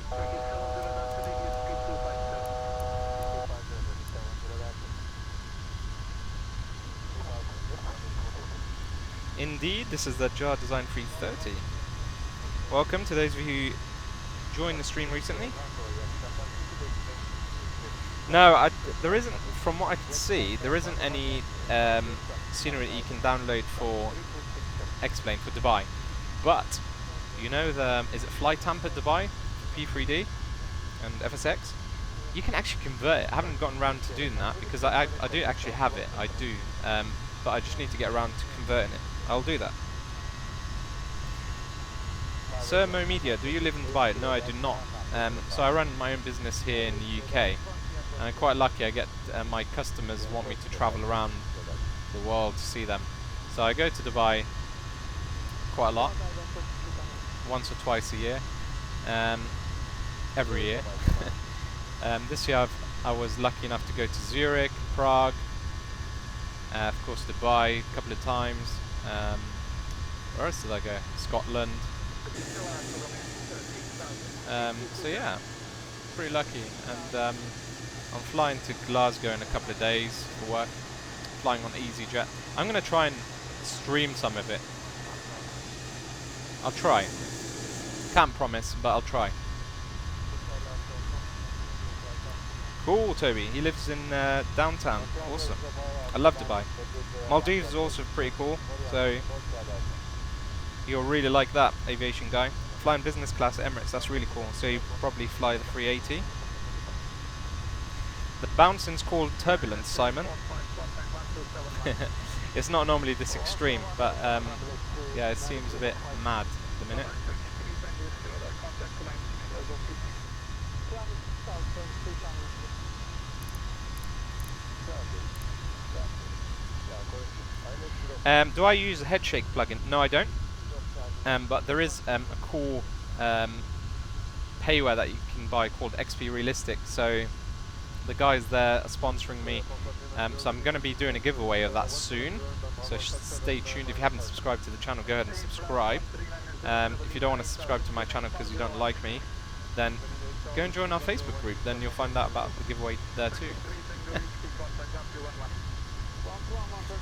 Speaker 2: Indeed, this is the Jar Design 330. Welcome to those of you who joined the stream recently. No, there isn't, from what I can see, there isn't any scenery that you can download for X-Plane for Dubai. But, you know is it Flight Tamper Dubai, P3D and FSX? You can actually convert it. I haven't gotten around to doing that because I do actually have it, I do. But I just need to get around to converting it. I'll do that. Sir Mo Media, do you live in Dubai? No, I do not. So I run my own business here in the UK. And I'm quite lucky. I get my customers want me to travel around the world to see them. So I go to Dubai quite a lot, once or twice a year, every year. This year I was lucky enough to go to Zurich, Prague, of course Dubai a couple of times. Where else did I go? Scotland. So yeah, pretty lucky. And I'm flying to Glasgow in a couple of days for work, flying on EasyJet. I'm going to try and stream some of it. I'll try. Can't promise, but I'll try. Cool, Toby. He lives in downtown. Awesome. I love Dubai. Maldives is also pretty cool, so you'll really like that, aviation guy. Flying business class at Emirates, that's really cool. So you probably fly the 380. The bouncing's called turbulence, Simon. It's not normally this extreme, but yeah, it seems a bit mad at the minute. Do I use a head shake plugin? No, I don't. But there is a cool payware that you can buy called XP Realistic. So the guys there are sponsoring me. So I'm going to be doing a giveaway of that soon. So stay tuned. If you haven't subscribed to the channel, go ahead and subscribe. If you don't want to subscribe to my channel because you don't like me, then go and join our Facebook group. Then you'll find out about the giveaway there too.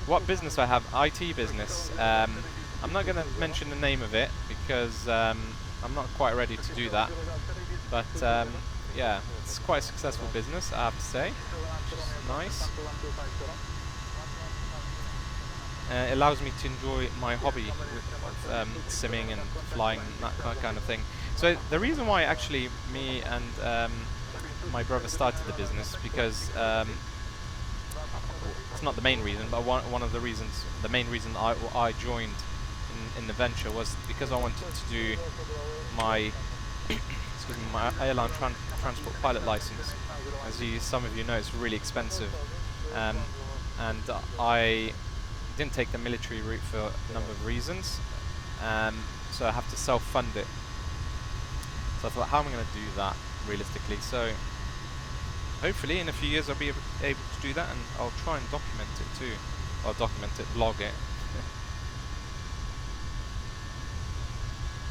Speaker 2: What business I have? IT business. I'm not going to mention the name of it because I'm not quite ready to do that. But yeah, it's quite a successful business, I have to say. Which is nice. It allows me to enjoy my hobby of simming and flying and that kind of thing. So the reason why actually me and my brother started the business, because it's not the main reason, but one of the reasons, the main reason I joined in the venture was because I wanted to do my excuse me, my airline transport pilot license. As some of you know, it's really expensive, and I didn't take the military route for a number of reasons, so I have to self-fund it. So I thought, how am I going to do that realistically? So hopefully in a few years I'll be able to do that, and I'll try and document it too. I'll document it, vlog it.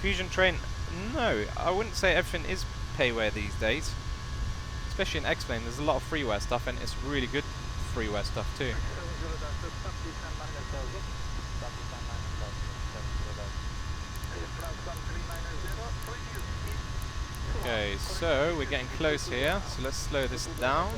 Speaker 2: Fusion train, no, I wouldn't say everything is payware these days. Especially in X-Plane, there's a lot of freeware stuff, and it's really good freeware stuff too. Okay, so we're getting close here, so let's slow this down.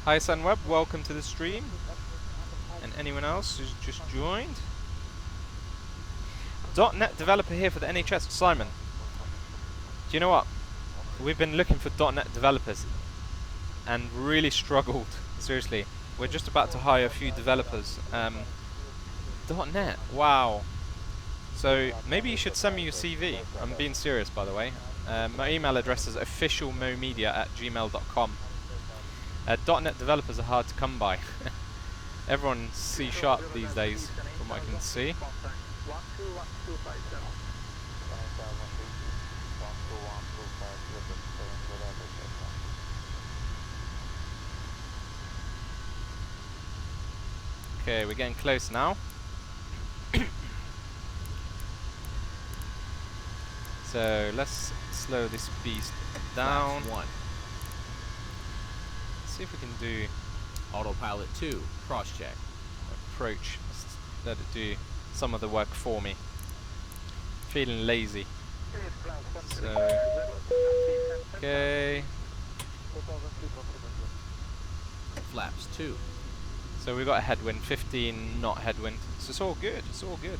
Speaker 2: Hi Sunweb, welcome to the stream, and anyone else who's just joined. .NET developer here for the NHS, Simon. Do you know what? We've been looking for .NET developers and really struggled, seriously. We're just about to hire a few developers. .NET, wow. So maybe you should send me your CV. I'm being serious, by the way. My email address is officialmomedia@gmail.com. .NET developers are hard to come by. Everyone's C# these days, from what I can see. Okay, we're getting close now. So let's slow this beast down.
Speaker 4: Flaps 1.
Speaker 2: See if we can do
Speaker 4: Autopilot 2. Cross check.
Speaker 2: approach. Let's let it do some of the work for me. Feeling lazy. So okay.
Speaker 4: Flaps 2.
Speaker 2: So we've got a headwind, 15 knot headwind. So it's all good. It's all good.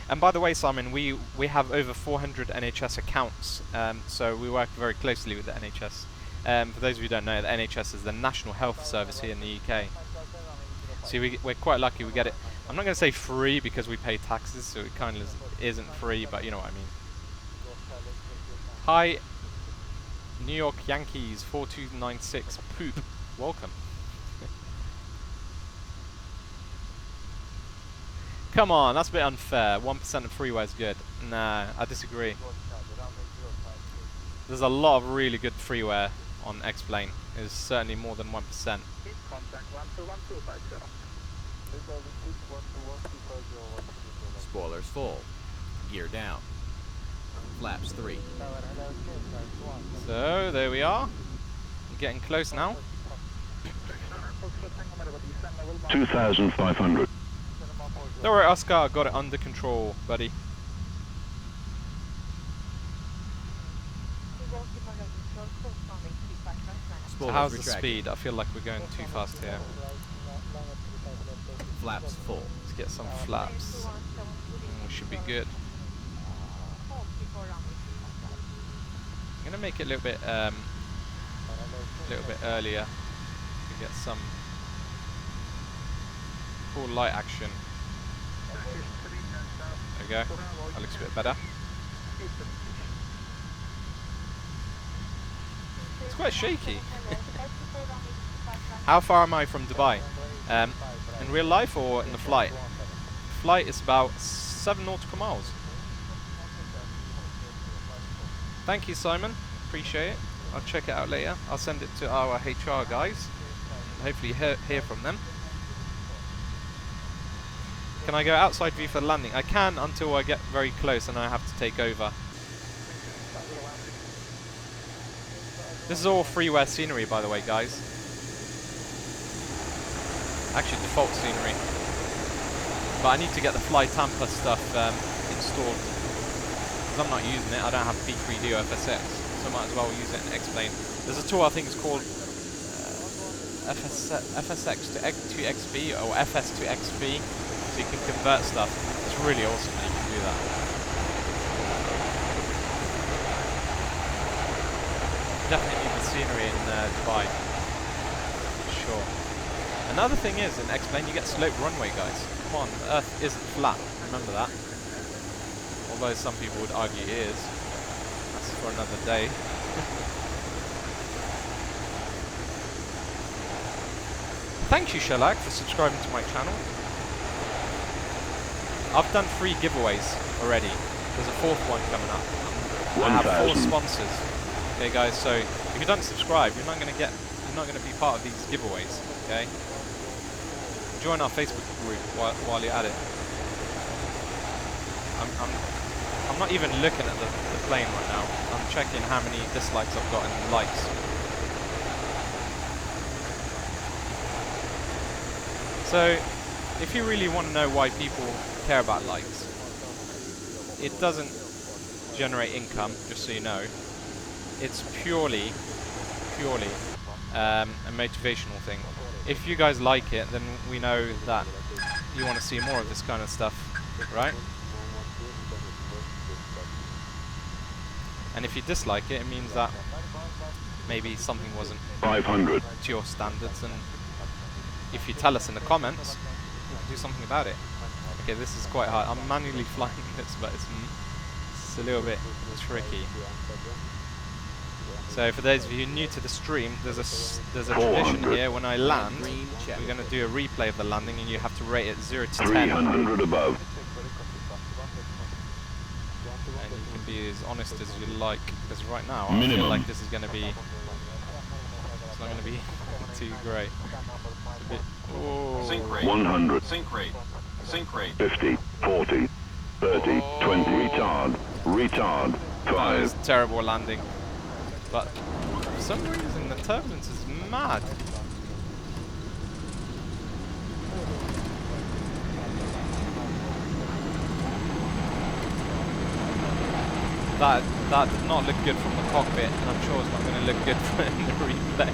Speaker 2: And by the way, Simon, we have over 400 NHS accounts, so we work very closely with the NHS. For those of you who don't know, the NHS is the National Health Service here in the UK. So we're quite lucky we get it. I'm not going to say free because we pay taxes, so it kind of isn't free, but you know what I mean. Hi, New York Yankees 4296 poop. Welcome. Come on, that's a bit unfair. 1% of freeware is good. Nah, I disagree. There's a lot of really good freeware on X-Plane. It's certainly more than 1%.
Speaker 4: Spoilers full. Gear down. Flaps 3.
Speaker 2: So, there we are. Getting close now.
Speaker 6: 2,500.
Speaker 2: Don't worry, Oscar, I got it under control, buddy. So
Speaker 4: Spoilers
Speaker 2: how's the
Speaker 4: retracted.
Speaker 2: speed? I feel like we're going too fast here.
Speaker 4: Flaps full.
Speaker 2: Let's get some flaps. We should be good. I'm gonna make it a little bit earlier to get some cool light action. There we go. That looks a bit better. It's quite shaky. How far am I from Dubai? In real life or in the flight? Flight is about 7 nautical miles. Thank you, Simon. Appreciate it. I'll check it out later. I'll send it to our HR guys. Hopefully hear from them. Can I go outside view for the landing? I can until I get very close and I have to take over. This is all freeware scenery, by the way, guys. Actually, default scenery. But I need to get the fly tamper stuff installed. Because I'm not using it, I don't have P3D or FSX. So I might as well use it and explain. There's a tool I think it's called FSX to XB or FS to XB. So you can convert stuff. It's really awesome when you can do that. Definitely need the scenery in Dubai. Sure. Another thing is, in X-Plane you get sloped runway, guys. Come on, the Earth isn't flat. Remember that. Although some people would argue it is. That's for another day. Thank you, Shellac, for subscribing to my channel. I've done 3 giveaways already. There's a 4th one coming up. I have 4 sponsors. Okay, guys. So if you don't subscribe, you're not going to be part of these giveaways. Okay. Join our Facebook group while you're at it. I'm not even looking at the plane right now. I'm checking how many dislikes I've got and likes. So, if you really want to know why people care about likes, it doesn't generate income, just so you know. It's purely a motivational thing. If you guys like it, then we know that you want to see more of this kind of stuff, right? And if you dislike it, it means that maybe something wasn't
Speaker 6: 500
Speaker 2: to your standards, and if you tell us in the comments, we can do something about it. Okay, this is quite hard. I'm manually flying this, but it's a little bit tricky. So for those of you new to the stream, there's a tradition here. When I land, we're going to do a replay of the landing, and you have to rate it 0 to 10.
Speaker 6: 300 above.
Speaker 2: And you can be as honest as you like, because right now I feel like this is going to be, it's not going to be too great. It's a bit, oh.
Speaker 6: Sync rate 100. Sync rate. 50, 40, 30, 20. Retard. 5.
Speaker 2: That was a terrible landing. But for some reason the turbulence is mad. That did not look good from the cockpit, and I'm sure it's not going to look good in the replay.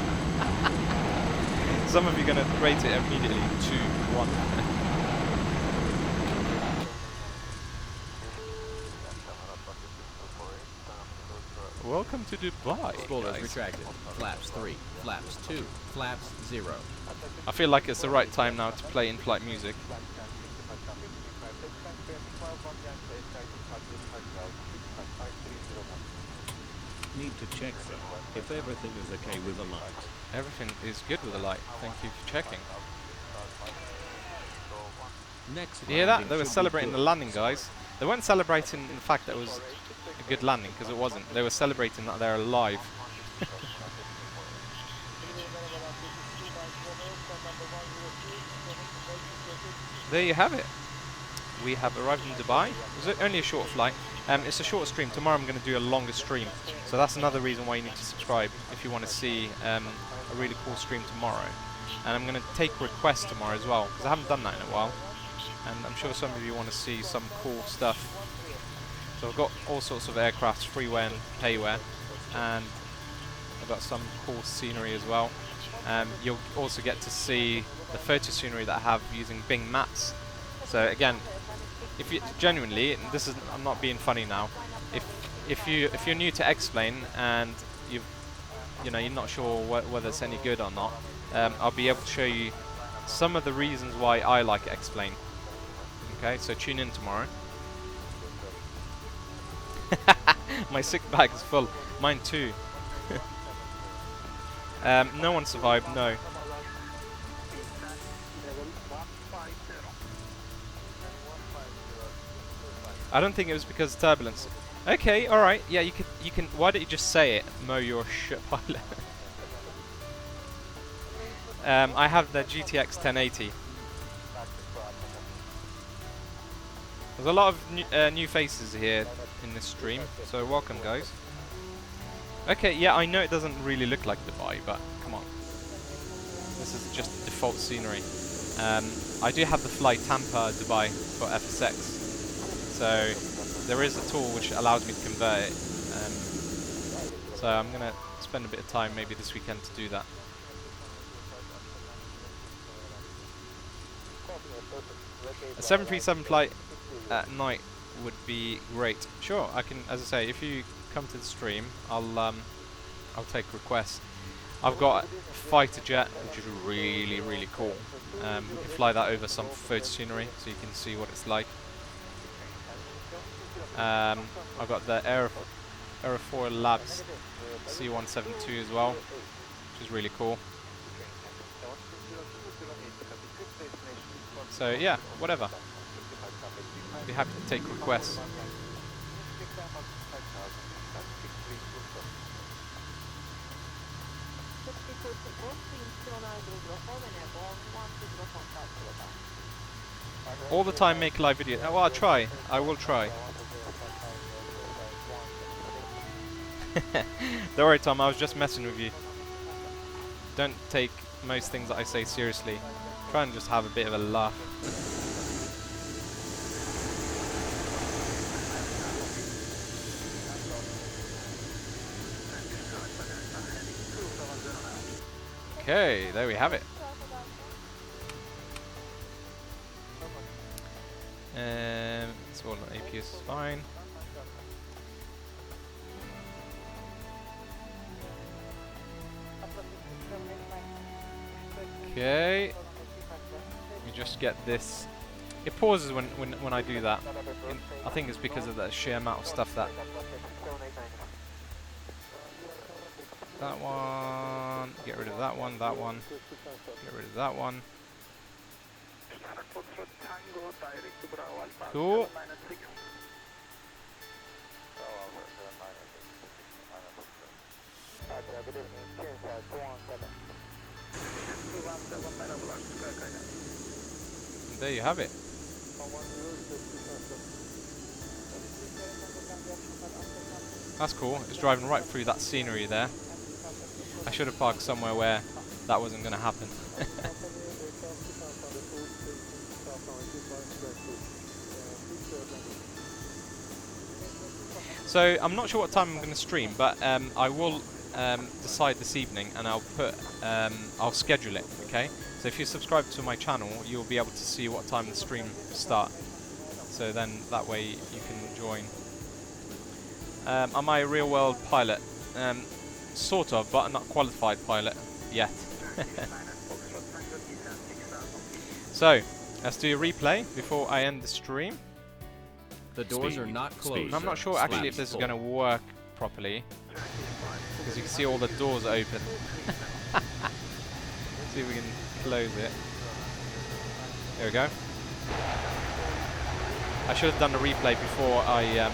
Speaker 2: Some of you are going to rate it immediately 2-1. Welcome to Dubai.
Speaker 4: Spoilers retracted. Flaps 3, flaps 2, flaps 0.
Speaker 2: I feel like it's the right time now to play in-flight music.
Speaker 5: Need to check, sir, if everything is okay with the light.
Speaker 2: Everything is good with the light. Thank you for checking.
Speaker 5: Next
Speaker 2: Did you hear that?
Speaker 5: landing
Speaker 2: They were
Speaker 5: should be
Speaker 2: celebrating
Speaker 5: good.
Speaker 2: the landing, guys. They weren't celebrating the fact that it was a good landing, because it wasn't. They were celebrating that they're alive. There you have it. We have arrived in Dubai. It was only a short flight. It's a short stream. Tomorrow I'm going to do a longer stream. So that's another reason why you need to subscribe if you want to see a really cool stream tomorrow. And I'm going to take requests tomorrow as well, because I haven't done that in a while. And I'm sure some of you want to see some cool stuff. So I've got all sorts of aircrafts, freeware and payware. And I've got some cool scenery as well. You'll also get to see the photo scenery that I have using Bing Maps. So again, if you genuinely, and this is, I'm not being funny now, if you're new to X-Plane and you're not sure whether it's any good or not, I'll be able to show you some of the reasons why I like X-Plane. Okay, so tune in tomorrow. My sick bag is full. Mine too. No one survived, no. I don't think it was because of turbulence. Okay, alright, yeah, you can, why don't you just say it, Mo, your shit pilot. I have the GTX 1080. There's a lot of new faces here in this stream, so welcome, guys. Okay, yeah, I know it doesn't really look like Dubai, but come on. This is just default scenery. I do have the fly Tampa Dubai for FSX, so there is a tool which allows me to convert it. So I'm gonna spend a bit of time maybe this weekend to do that. A 737 flight at night would be great. Sure, I can. As I say, if you come to the stream, I'll take requests. I've got a fighter jet, which is really cool. We can fly that over some photo scenery, so you can see what it's like. I've got the Aerofoil Labs C172 as well, which is really cool. So yeah, whatever. I'd be happy to take requests. All the time make live videos. Oh, well, I'll try. I will try. Don't worry, Tom, I was just messing with you. Don't take most things that I say seriously. Try and just have a bit of a laugh. Okay, there we have it. It's all on APS is fine. Okay. You just get this. It pauses when I do that. I think it's because of the sheer amount of stuff that. That one. Get rid of that one. That one. Get rid of that one. Cool. And there you have it. That's cool. It's driving right through that scenery there. I should have parked somewhere where that wasn't going to happen. So I'm not sure what time I'm going to stream, but I will decide this evening, and I'll schedule it. Okay. So if you subscribe to my channel, you'll be able to see what time the stream starts. So then that way you can join. Am I a real-world pilot? Sort of, but not qualified pilot yet. So let's do a replay before I end the stream.
Speaker 4: The doors are not closed.
Speaker 2: I'm not sure actually if this is going to work properly, because you can see all the doors are open. See if we can close it. There we go. I should have done the replay before I...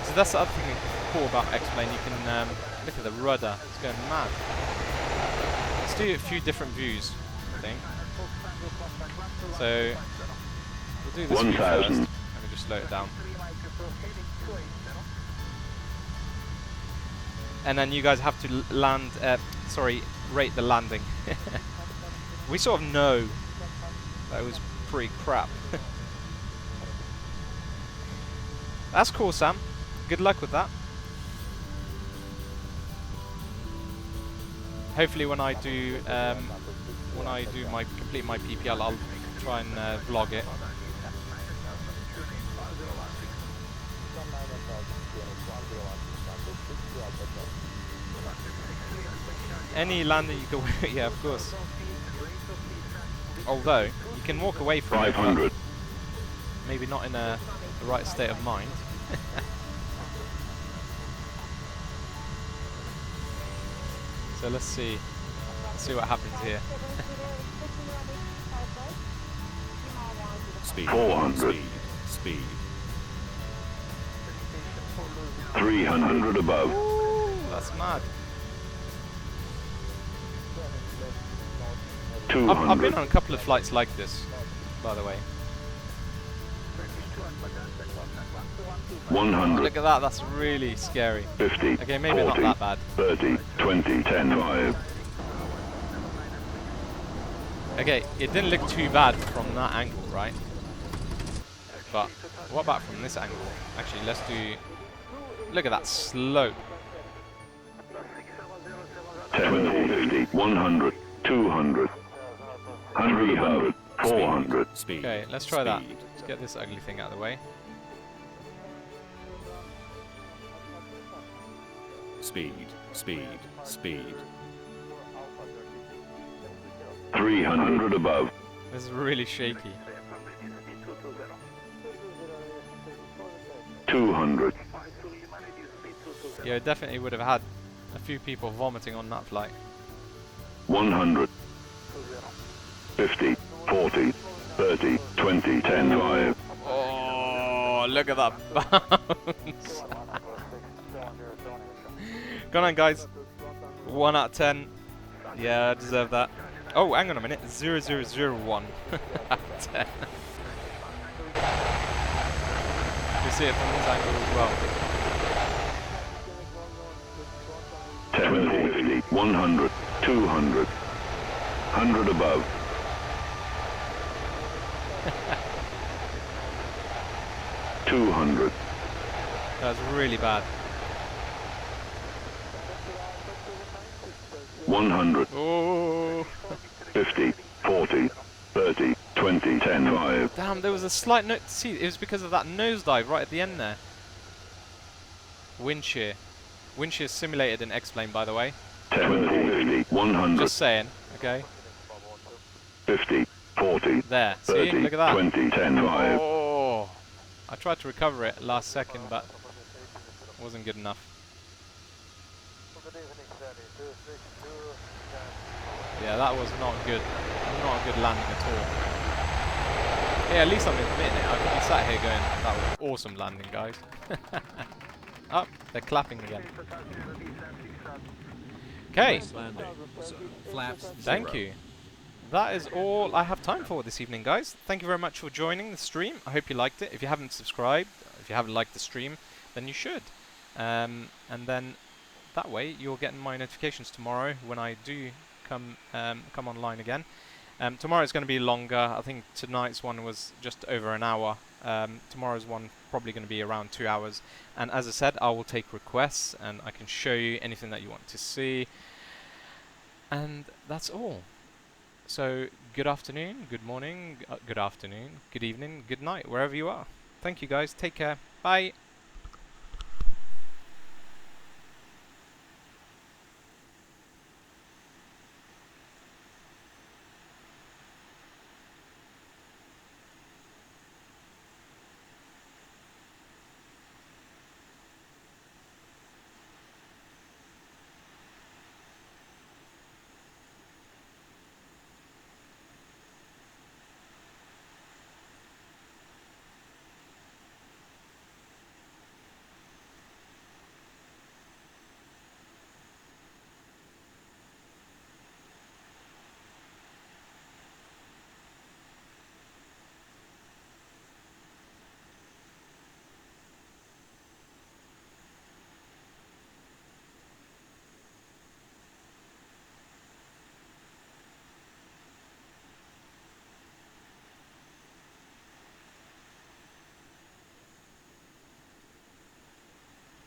Speaker 2: So that's the other thing cool about X-Plane. You can look at the rudder. It's going mad. Let's do a few different views, I think. So we'll do this view first. Let me just slow it down. And then you guys have to land. Rate the landing. We sort of know that was pretty crap. That's cool, Sam. Good luck with that. Hopefully, when I do complete my PPL, I'll try and vlog it. Any landing you can, yeah, of course. Although you can walk away from 500. It, but maybe not in the right state of mind. So let's see what happens here.
Speaker 4: Speed.
Speaker 6: 400.
Speaker 4: Speed.
Speaker 6: 300 above.
Speaker 2: Ooh, that's mad.
Speaker 6: 200.
Speaker 2: I've been on a couple of flights like this, by the way.
Speaker 6: 100.
Speaker 2: Look at that, that's really scary.
Speaker 6: 50.
Speaker 2: Okay, maybe
Speaker 6: 40,
Speaker 2: not that bad.
Speaker 6: 30, 20, 10, 5.
Speaker 2: Okay, it didn't look too bad from that angle, right? But what about from this angle? Actually, let's do... Look at that slope.
Speaker 6: 10, 50, 100, 200, 300, 400.
Speaker 5: Speed.
Speaker 2: Okay, let's try that.
Speaker 5: Speed.
Speaker 2: Let's get this ugly thing out of the way.
Speaker 5: Speed. Speed. Speed.
Speaker 6: 300 above.
Speaker 2: This is really shaky.
Speaker 6: 200.
Speaker 2: Yeah, it definitely would have had a few people vomiting on that flight.
Speaker 6: 100. 50, 40, 30, 20, 10, 5.
Speaker 2: Oh, look at that bounce. Go on, guys. 1 out of 10. Yeah, I deserve that. Oh, hang on a minute. 0001 out of 10. You see it from this angle as well.
Speaker 6: 10, 50, 100, 200, 100 above. $200.
Speaker 2: That was really bad.
Speaker 6: 100,
Speaker 2: Oh.
Speaker 6: 50, 40, 30, 20, 10, 5.
Speaker 2: Damn, there was a slight note. See, it was because of that nosedive right at the end there. Wind shear. Wind shear simulated in X-Plane, by the way.
Speaker 6: 10, 50, 100,
Speaker 2: Just saying, okay?
Speaker 6: 50, 40,
Speaker 2: There, see?
Speaker 6: 30,
Speaker 2: Look at that.
Speaker 6: 20, 10, 5.
Speaker 2: Oh. I tried to recover it last second, but it wasn't good enough. Yeah, that was not good. Not a good landing at all. Yeah, at least I'm admitting it. I could be sat here going, that was awesome landing, guys. Oh, they're clapping again. Okay,
Speaker 5: Nice landing. So, flaps.
Speaker 2: thank
Speaker 5: 0.
Speaker 2: you. That is all I have time for this evening, guys. Thank you very much for joining the stream. I hope you liked it. If you haven't subscribed, if you haven't liked the stream, then you should. And then that way you'll get my notifications tomorrow when I do come online again. Tomorrow's going to be longer. I think tonight's one was just over an hour. Tomorrow's one probably going to be around 2 hours. And as I said, I will take requests and I can show you anything that you want to see. And that's all. So good afternoon, good morning, good afternoon, good evening, good night, wherever you are. Thank you guys. Take care. Bye.